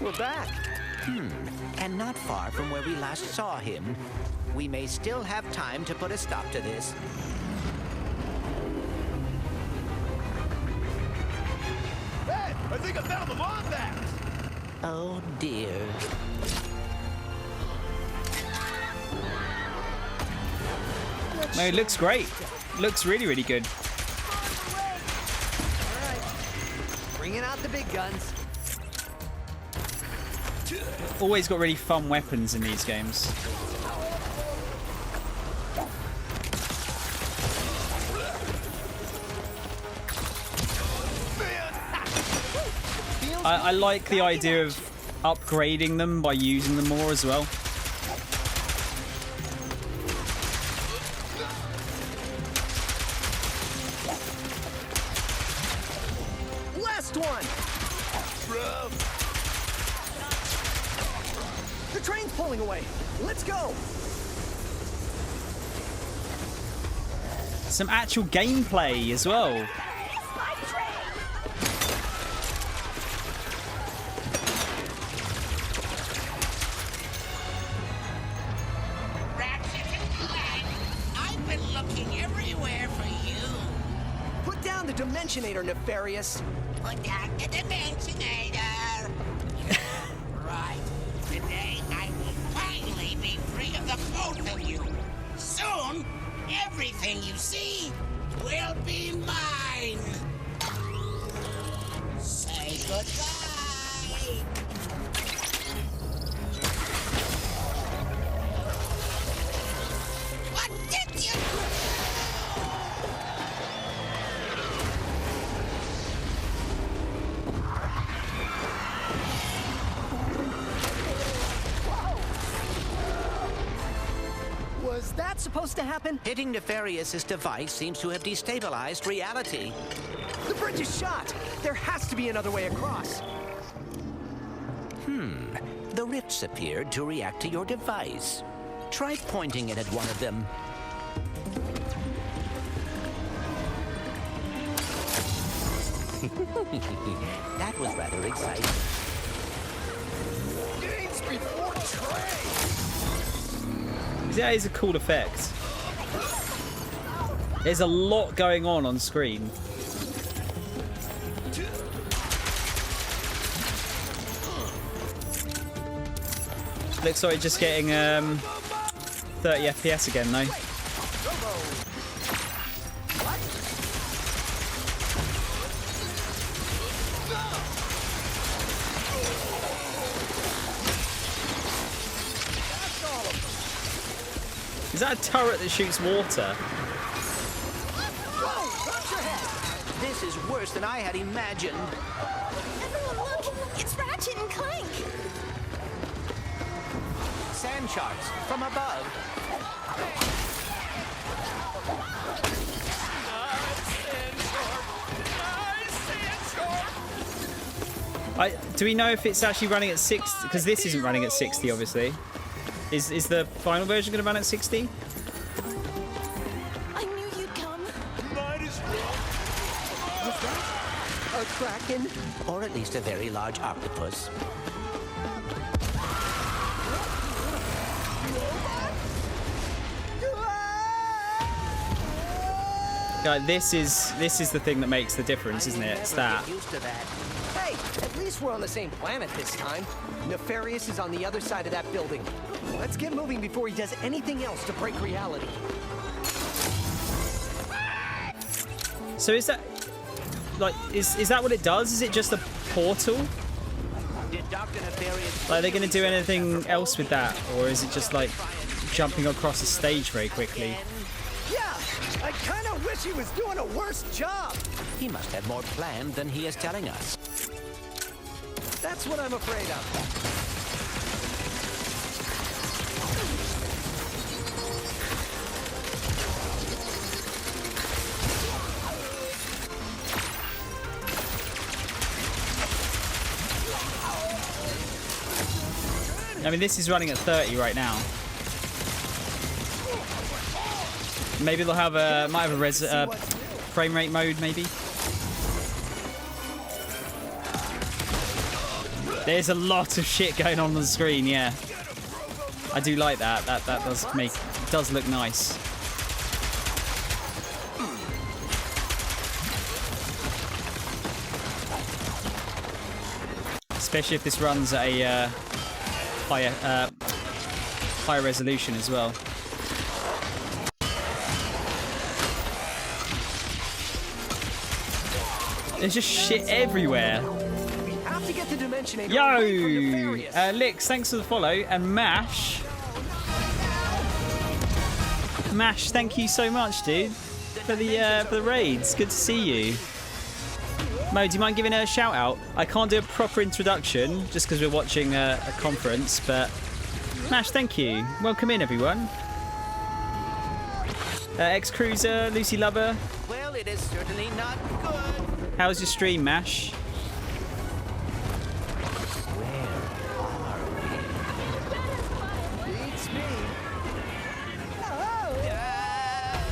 We're back. And not far from where we last saw him. We may still have time to put a stop to this. Hey, I think I found the bomb back. Oh dear. No, it looks great. Looks really, really good. Bringing out the big guns. Always got really fun weapons in these games. I like the idea of upgrading them by using them more as well. Last one. The train's pulling away. Let's go. Some actual gameplay as well. I've been looking everywhere for you. Put down the Dimensionator, Nefarious. Put down the Dimensionator. Right. Today I will the both of you. Soon, everything you see will be mine. Say goodbye. What did you do? Was that supposed to happen? Hitting Nefarious's device seems to have destabilized reality. The bridge is shot! There has to be another way across. The rifts appeared to react to your device. Try pointing it at one of them. That was rather exciting. Games before trains! That is a cool effect. There's a lot going on screen. Looks like just getting 30 FPS again though. Is that a turret that shoots water? This is worse than I had imagined. Everyone look! It's Ratchet and Clank! Sand sharks from above. Do we know if it's actually running at 60? Because this isn't running at 60, obviously. Is the final version going to run at 60? I knew you'd come. Was that a kraken? Or at least a very large octopus. This is the thing that makes the difference, isn't it? It's that. Hey, at least we're on the same planet this time. Nefarious is on the other side of that building. Let's get moving before he does anything else to break reality. So is that like is that what it does? Is it just a portal? Like, are they going to do anything else with that, or is it just like jumping across a stage very quickly? Yeah, I kind of wish he was doing a worse job. He must have more planned than he is telling us. That's what I'm afraid of. I mean, this is running at 30 right now. Maybe they'll have might have a frame rate mode, maybe. There's a lot of shit going on the screen, yeah. I do like that. That does look nice. Especially if this runs at a higher resolution as well. There's just shit everywhere. We have to get the Dimensionator. Yo, Lix, thanks for the follow, and Mash, thank you so much, dude, for the raids. Good to see you. Mo, do you mind giving a shout out? I can't do a proper introduction just because we're watching a conference, but Mash, thank you. Welcome in, everyone. X-Cruiser, Lucy Lover. Well, it is certainly not good. How's your stream, Mash?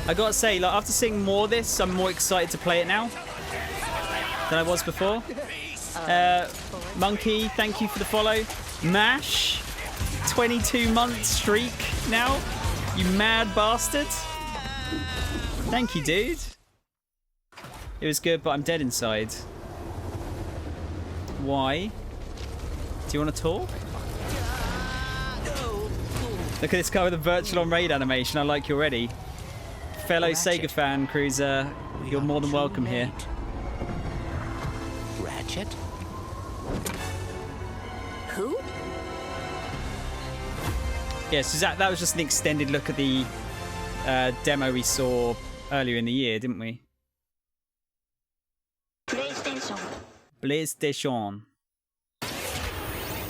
I gotta say, like, after seeing more of this, I'm more excited to play it now than I was before. Monkey, thank you for the follow. Mash, 22-month streak now. You mad bastard. Thank you, dude. It was good, but I'm dead inside. Why? Do you want to talk? Look at this guy with a virtual on raid animation. I like you already. Fellow Sega fan, Cruiser, you're more than welcome here. Ratchet? Who? Yes, so that was just an extended look at the demo we saw earlier in the year, didn't we? PlayStation.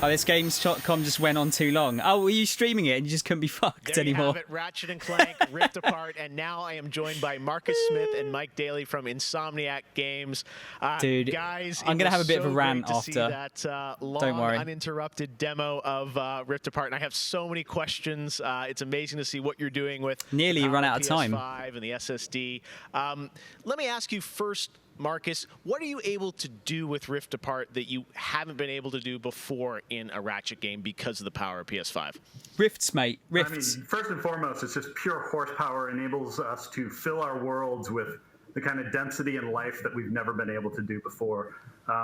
Oh, this Gamescom just went on too long. Oh, were you streaming it and you just couldn't be fucked anymore? There you have it, Ratchet and Clank Rift Apart, and now I am joined by Marcus Smith and Mike Daly from Insomniac Games. Dude, guys, I'm going to have a bit of a rant after. That long, Don't worry. uninterrupted demo of Rift Apart, and I have so many questions. It's amazing to see what you're doing with Nearly run out of time. PS5 and the SSD. Let me ask you first, Marcus, what are you able to do with Rift Apart that you haven't been able to do before in a Ratchet game because of the power of PS5? Rifts, mate. Rifts. I mean, first and foremost, it's just pure horsepower. Enables us to fill our worlds with the kind of density and life that we've never been able to do before.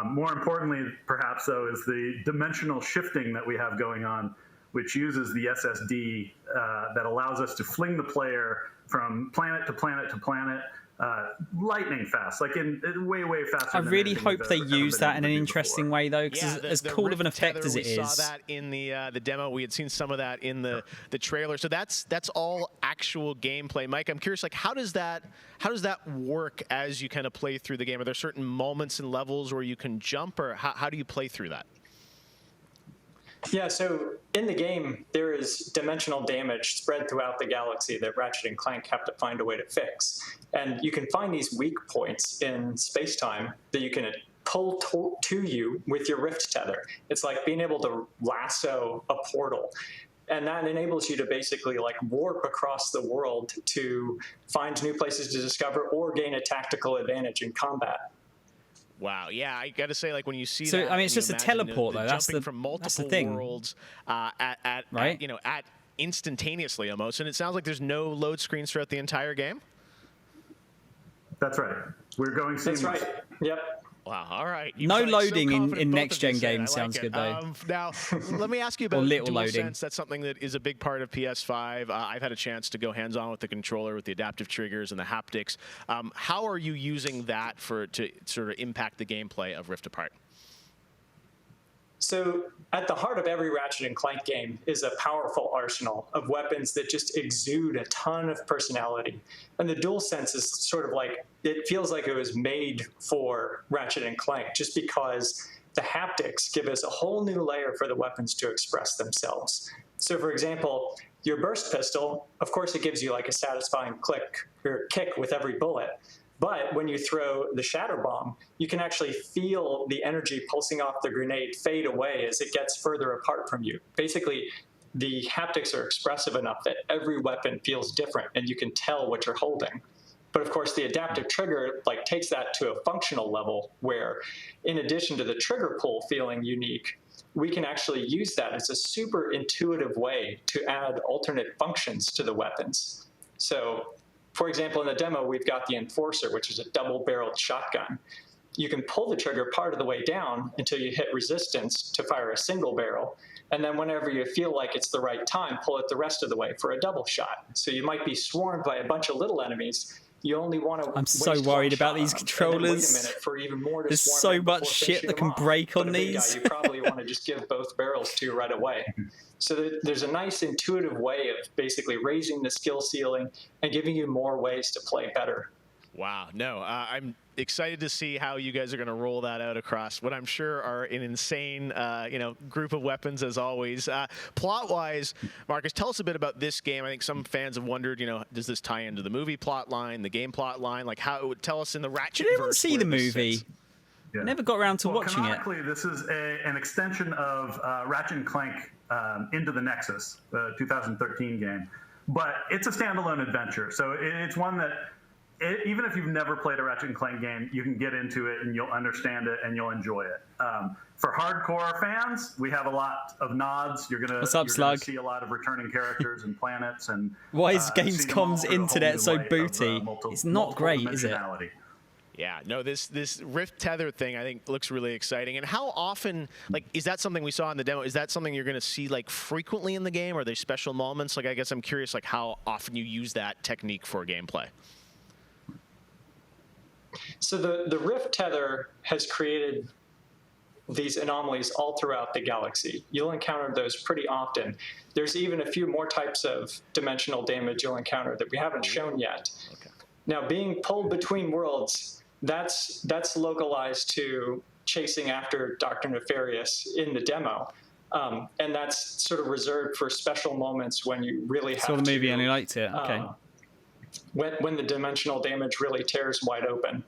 More importantly, perhaps, though, is the dimensional shifting that we have going on, which uses the SSD that allows us to fling the player from planet to planet to planet, lightning fast, like in way faster. I really hope they use that in an interesting way, though, because as cool of an effect as it is. We saw that in the demo. We had seen some of that in the trailer. So that's all actual gameplay. Mike, I'm curious, like how does that work as you kind of play through the game? Are there certain moments and levels where you can jump, or how do you play through that? Yeah, so in the game, there is dimensional damage spread throughout the galaxy that Ratchet and Clank have to find a way to fix. And you can find these weak points in space-time that you can pull to you with your Rift tether. It's like being able to lasso a portal. And that enables you to basically like warp across the world to find new places to discover or gain a tactical advantage in combat. Wow, yeah, I got to say, like when you see so, that, I mean, it's just a teleport, though. That's from multiple thing. Worlds at instantaneously almost, and it sounds like there's no load screens throughout the entire game. That's right. We're going seamless. That's right. Yep. Wow. All right. No loading in next-gen games sounds good, though. Now, let me ask you about little loading. DualSense. That's something that is a big part of PS5. I've had a chance to go hands-on with the controller, with the adaptive triggers and the haptics. How are you using that to sort of impact the gameplay of Rift Apart? So at the heart of every Ratchet and Clank game is a powerful arsenal of weapons that just exude a ton of personality. And the DualSense is sort of like, it feels like it was made for Ratchet and Clank just because the haptics give us a whole new layer for the weapons to express themselves. So for example, your burst pistol, of course it gives you like a satisfying click or kick with every bullet. But when you throw the shatter bomb, you can actually feel the energy pulsing off the grenade fade away as it gets further apart from you. Basically, the haptics are expressive enough that every weapon feels different and you can tell what you're holding. But of course, the adaptive trigger like takes that to a functional level where, in addition to the trigger pull feeling unique, we can actually use that as a super intuitive way to add alternate functions to the weapons. So, for example, in the demo, we've got the Enforcer, which is a double-barreled shotgun. You can pull the trigger part of the way down until you hit resistance to fire a single barrel. And then whenever you feel like it's the right time, pull it the rest of the way for a double shot. So you might be swarmed by a bunch of little enemies. You only want to I'm so worried about these controllers. Wait a minute for even more to There's swarm so much shit that can break on these. You probably want to just give both barrels to right away. So there's a nice intuitive way of basically raising the skill ceiling and giving you more ways to play better. Wow. No, I'm excited to see how you guys are going to roll that out across what I'm sure are an insane, group of weapons as always. Plot-wise, Marcus, tell us a bit about this game. I think some fans have wondered, does this tie into the movie plot line, the game plot line? Like, how it would tell us in the Ratchet verse. Did anyone see the movie? Yeah. Never got around to watching it. Canonically, this is an extension of Ratchet and Clank Into the Nexus, the 2013 game. But it's a standalone adventure. So it's one that, even if you've never played a Ratchet and Clank game, you can get into it and you'll understand it and you'll enjoy it. For hardcore fans, we have a lot of nods. You're gonna see a lot of returning characters and planets. And why is Gamescom's internet so booty? It's not great, is it? Yeah, no, this Rift Tether thing I think looks really exciting. And how often, like, is that something we saw in the demo? Is that something you're going to see like frequently in the game? Are there special moments? Like, I guess I'm curious, like, how often you use that technique for gameplay. So the Rift Tether has created these anomalies all throughout the galaxy. You'll encounter those pretty often. There's even a few more types of dimensional damage you'll encounter that we haven't shown yet. Okay. Now, being pulled between worlds, that's localized to chasing after Dr. Nefarious in the demo. And that's sort of reserved for special moments when you really have Saw the movie and I liked it. Okay. When the dimensional damage really tears wide open.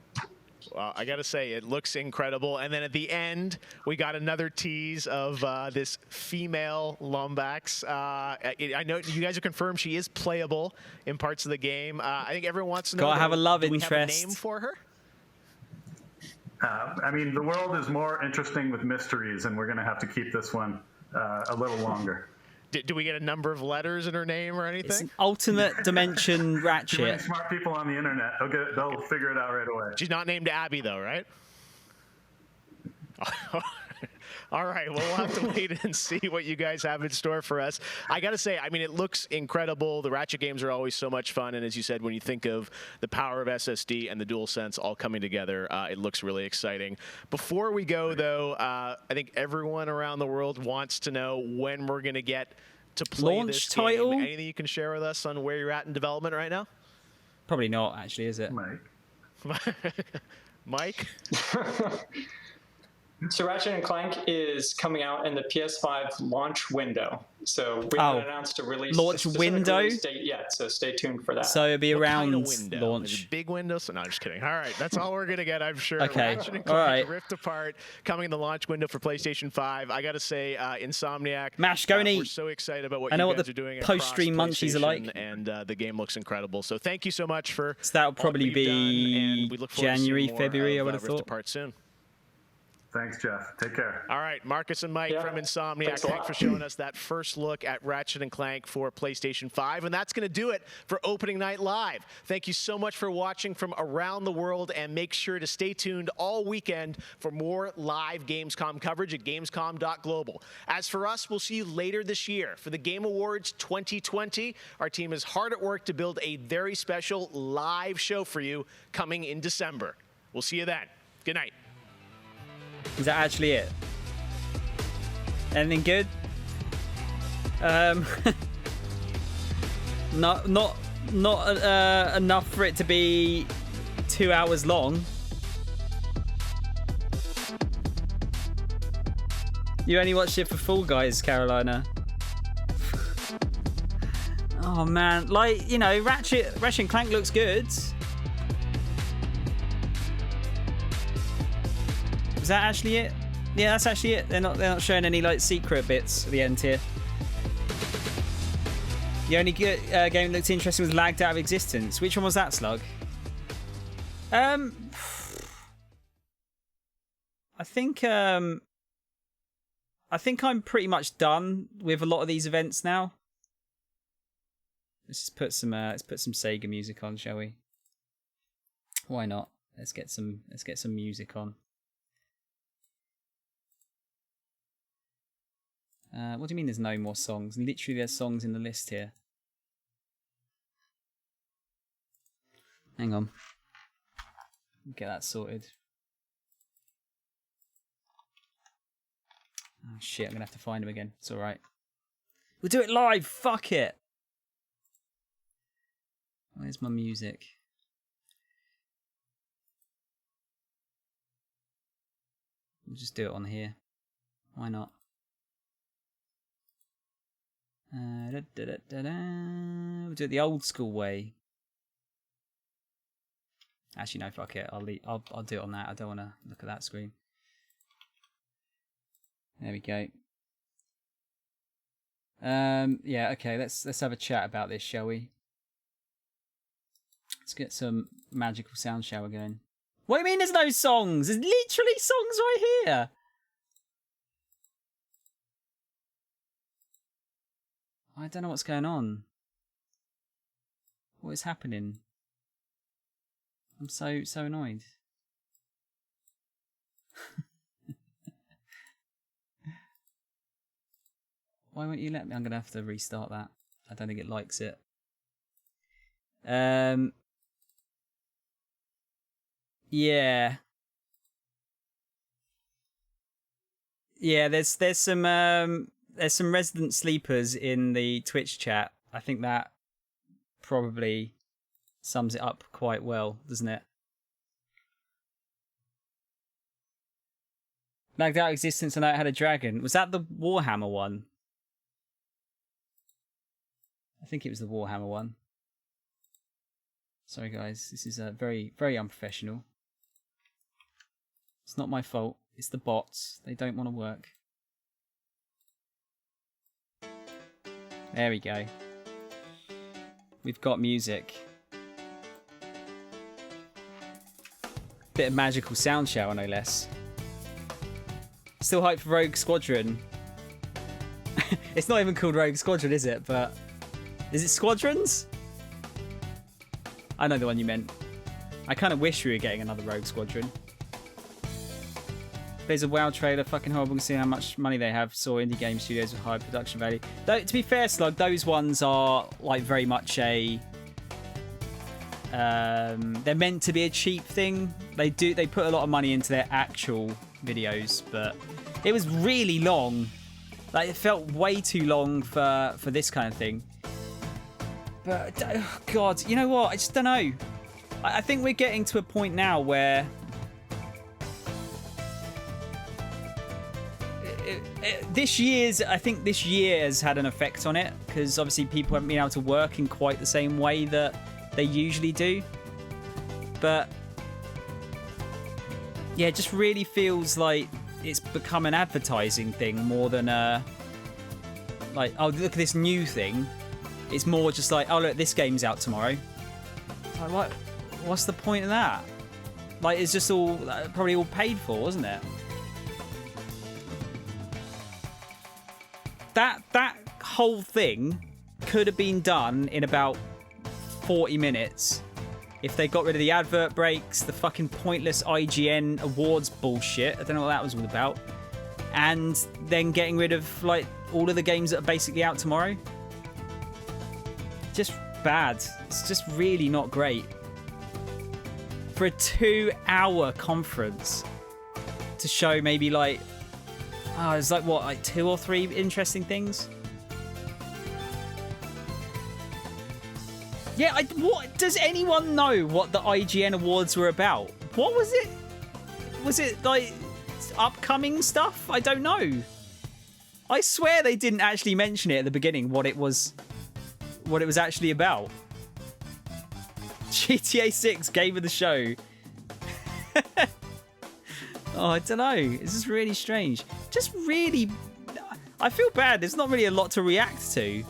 Well, I got to say, it looks incredible. And then at the end, we got another tease of this female Lombax. I know you guys have confirmed she is playable in parts of the game. I think everyone wants to know. Gotta have a love do we interest. have a name for her? I mean, the world is more interesting with mysteries, and we're going to have to keep this one a little longer. Do we get a number of letters in her name or anything? It's an ultimate dimension Too many Ratchet. smart people on the internet. They'll figure it out right away. She's not named Abby, though, right? All right, well, we'll have to wait and see what you guys have in store for us. I got to say, I mean, it looks incredible. The Ratchet games are always so much fun. And as you said, when you think of the power of SSD and the DualSense all coming together, it looks really exciting. Before we go, though, I think everyone around the world wants to know when we're going to get to play Launch this title? game. Anything you can share with us on where you're at in development right now? Probably not, actually, is it? Mike? So Ratchet & Clank is coming out in the PS5 launch window. So we haven't announced a release date yet, so stay tuned for that. So it'll be around launch. Is it big window? So no, I'm just kidding. All right, that's all we're gonna get, I'm sure. Okay. Ratchet & Clank, All right. Rift Apart, coming in the launch window for PlayStation 5. I gotta say, Insomniac. Mash, go and eat. We're so excited about what I know you what guys are doing. post-stream across munchies are like. PlayStation, and the game looks incredible. So thank you so much for. So that'll probably all that you've be done, and we look forward to seeing January, more February, of, I would have Rift thought. Apart soon. Thanks, Jeff. Take care. All right, Marcus and Mike from Insomniac, thanks for showing us that first look at Ratchet & Clank for PlayStation 5. And that's going to do it for Opening Night Live. Thank you so much for watching from around the world, and make sure to stay tuned all weekend for more live Gamescom coverage at gamescom.global. As for us, we'll see you later this year for the Game Awards 2020. Our team is hard at work to build a very special live show for you coming in December. We'll see you then. Good night. Is that actually it? Anything good? Not enough for it to be 2 hours long. You only watched it for Fall Guys, Carolina. Oh man, like, you know, Ratchet & Clank looks good. Is that actually it? Yeah, that's actually it. They're not showing any like secret bits at the end here. The only game that looked interesting was Lagged Out of Existence. Which one was that, Slug? I think I'm pretty much done with a lot of these events now. Let's just put some Sega music on, shall we? Why not? Let's get some music on. What do you mean there's no more songs? Literally there's songs in the list here. Hang on. Get that sorted. Oh shit, I'm gonna have to find them again. It's alright. We'll do it live! Fuck it! Where's my music? We'll just do it on here. Why not? We'll do it the old school way. Actually, no, fuck it. I'll do it on that. I don't want to look at that screen. There we go. Yeah, okay. Let's have a chat about this, shall we? Let's get some magical sound shower going. What do you mean there's no songs? There's literally songs right here. I don't know what's going on. What is happening? I'm so annoyed. Why won't you let me? I'm going to have to restart that. I don't think it likes it. Yeah. Yeah, there's some resident sleepers in the Twitch chat. I think that probably sums it up quite well, doesn't it? Lagged out existence and I had a dragon. Was that the Warhammer one? I think it was the Warhammer one. Sorry guys, this is very, very unprofessional. It's not my fault. It's the bots. They don't want to work. There we go. We've got music. Bit of magical sound shower, no less. Still hyped for Rogue Squadron. It's not even called Rogue Squadron, is it? But is it Squadrons? I know the one you meant. I kind of wish we were getting another Rogue Squadron. There's a WoW trailer, fucking horrible to see how much money they have. Saw indie game studios with high production value. Though, to be fair, Slug, those ones are like very much a... they're meant to be a cheap thing. They put a lot of money into their actual videos, but it was really long. Like, it felt way too long for this kind of thing. But, oh God, you know what? I just don't know. I think we're getting to a point now where... I think this year has had an effect on it, because obviously people haven't been able to work in quite the same way that they usually do. But yeah, it just really feels like it's become an advertising thing more than like, oh, look at this new thing. It's more just like, oh, look, this game's out tomorrow. Like, what? What's the point of that? Like, it's just all probably all paid for, wasn't it? That whole thing could have been done in about 40 minutes if they got rid of the advert breaks, the fucking pointless IGN awards bullshit. I don't know what that was all about. And then getting rid of like all of the games that are basically out tomorrow. Just bad. It's just really not great. For a 2-hour conference to show maybe like, oh, it's like what, like 2 or 3 interesting things? Yeah, what does anyone know what the IGN awards were about? What was it? Was it like upcoming stuff? I don't know. I swear they didn't actually mention it at the beginning what it was actually about. GTA 6 game of the show. Oh, I don't know. It's just really strange. Just really... I feel bad. There's not really a lot to react to.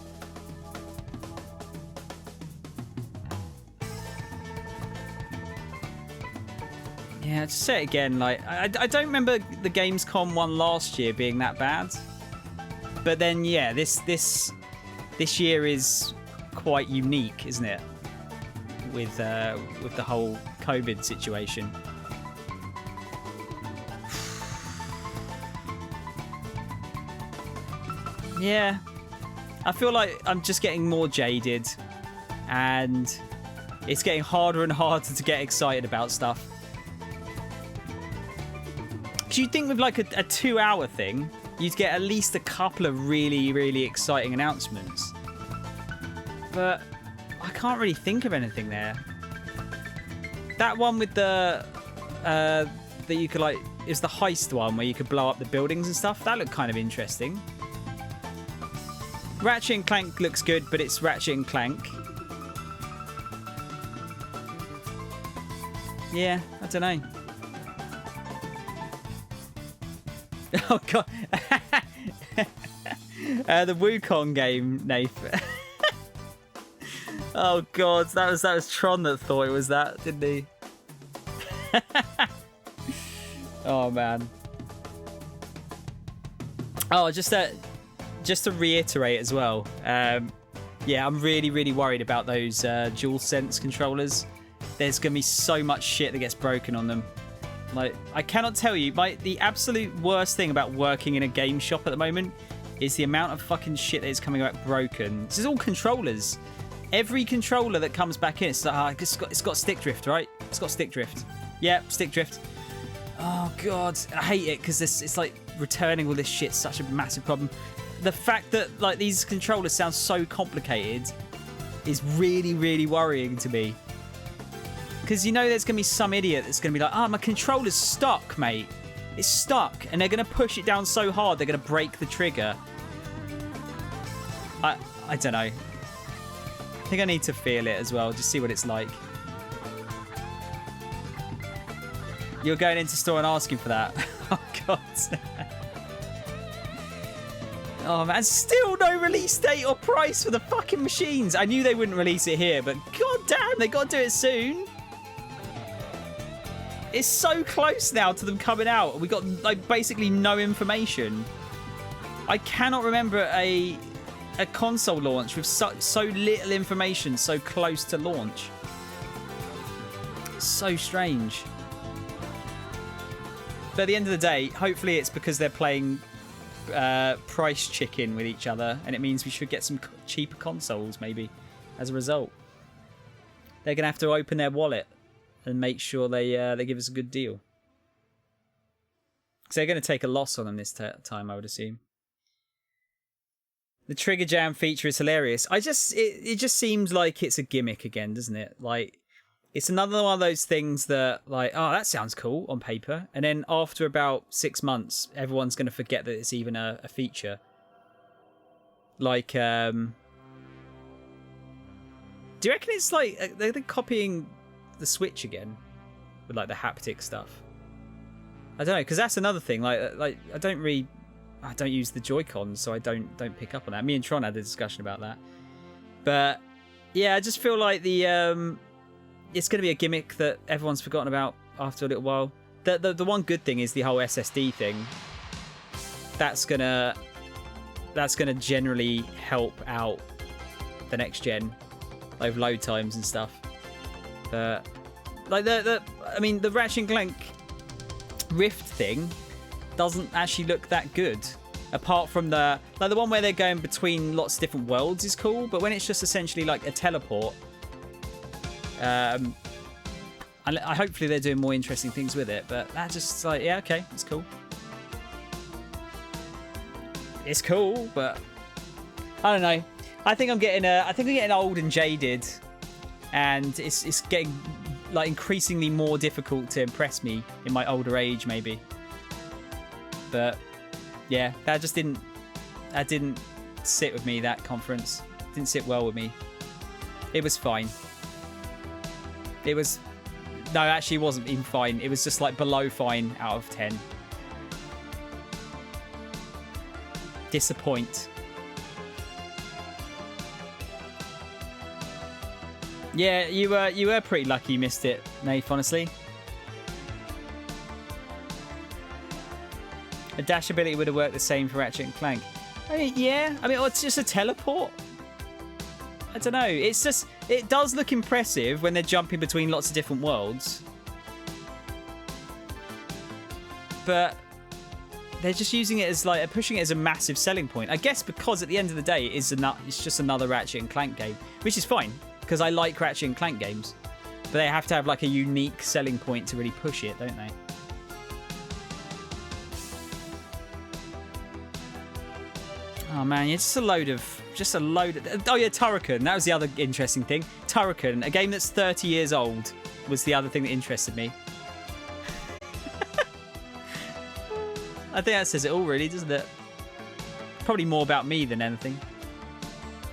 Yeah, just say it again. Like, I don't remember the Gamescom one last year being that bad. But then, yeah, this year is quite unique, isn't it? With the whole COVID situation. Yeah, I feel like I'm just getting more jaded, and it's getting harder and harder to get excited about stuff. Because you'd think with like a 2-hour thing, you'd get at least a couple of really, really exciting announcements. But I can't really think of anything there. That one with the that you could like, is the heist one where you could blow up the buildings and stuff. That looked kind of interesting. Ratchet and Clank looks good, but it's Ratchet and Clank. Yeah, I don't know. Oh god. The Wukong game, Nath. Oh god, that was Tron that thought it was that, didn't he? Oh man. Oh, just to reiterate as well, yeah, I'm really, really worried about those DualSense controllers. There's going to be so much shit that gets broken on them. Like, I cannot tell you, the absolute worst thing about working in a game shop at the moment is the amount of fucking shit that is coming back broken. This is all controllers. Every controller that comes back in, it's like, it's got stick drift, right? It's got stick drift. Yeah, stick drift. Oh, God. I hate it because it's like returning all this shit's such a massive problem. The fact that, like, these controllers sound so complicated is really, really worrying to me. Because you know there's going to be some idiot that's going to be like, my controller's stuck, mate. It's stuck. And they're going to push it down so hard, they're going to break the trigger. I don't know. I think I need to feel it as well, just see what it's like. You're going into store and asking for that? Oh, God. Oh, man. Still no release date or price for the fucking machines. I knew they wouldn't release it here, but god damn, they got to do it soon. It's so close now to them coming out. We got, like, basically no information. I cannot remember a console launch with so little information so close to launch. So strange. But at the end of the day, hopefully it's because they're playing price chicken with each other, and it means we should get some cheaper consoles maybe as a result. They're gonna have to open their wallet and make sure they give us a good deal, because they're going to take a loss on them this time, I would assume. The trigger jam feature is hilarious. It just seems like it's a gimmick again, doesn't it? Like, it's another one of those things that, like, oh, that sounds cool on paper, and then after about 6 months, everyone's going to forget that it's even a feature. Like, do you reckon it's like they're copying the Switch again with, like, the haptic stuff? I don't know, because that's another thing. Like I don't use the Joy-Cons, so I don't pick up on that. Me and Tron had a discussion about that. But yeah, I just feel like it's going to be a gimmick that everyone's forgotten about after a little while. The one good thing is the whole SSD thing. That's gonna generally help out the next gen, like load times and stuff. But like the Ratchet & Clank Rift thing doesn't actually look that good. Apart from the one where they're going between lots of different worlds is cool, but when it's just essentially like a teleport, hopefully they're doing more interesting things with it. But that's just like, yeah, okay, it's cool. It's cool, but I don't know. I think I'm getting old and jaded, and it's getting like increasingly more difficult to impress me in my older age, maybe. But yeah, that didn't sit with me. That conference didn't sit well with me. It was fine. No, actually, it wasn't even fine. It was just like below fine out of 10. Disappoint. Yeah, you were pretty lucky you missed it, Nath, honestly. A dash ability would have worked the same for Ratchet & Clank. I mean, yeah. I mean, it's just a teleport. I don't know. It's just, it does look impressive when they're jumping between lots of different worlds. But they're just using it as like, pushing it as a massive selling point. I guess because at the end of the day, it's just another Ratchet & Clank game, which is fine because I like Ratchet & Clank games. But they have to have like a unique selling point to really push it, don't they? Oh man, it's just a load of... Oh yeah, Turrican. That was the other interesting thing. Turrican, a game that's 30 years old, was the other thing that interested me. I think that says it all, really, doesn't it? Probably more about me than anything.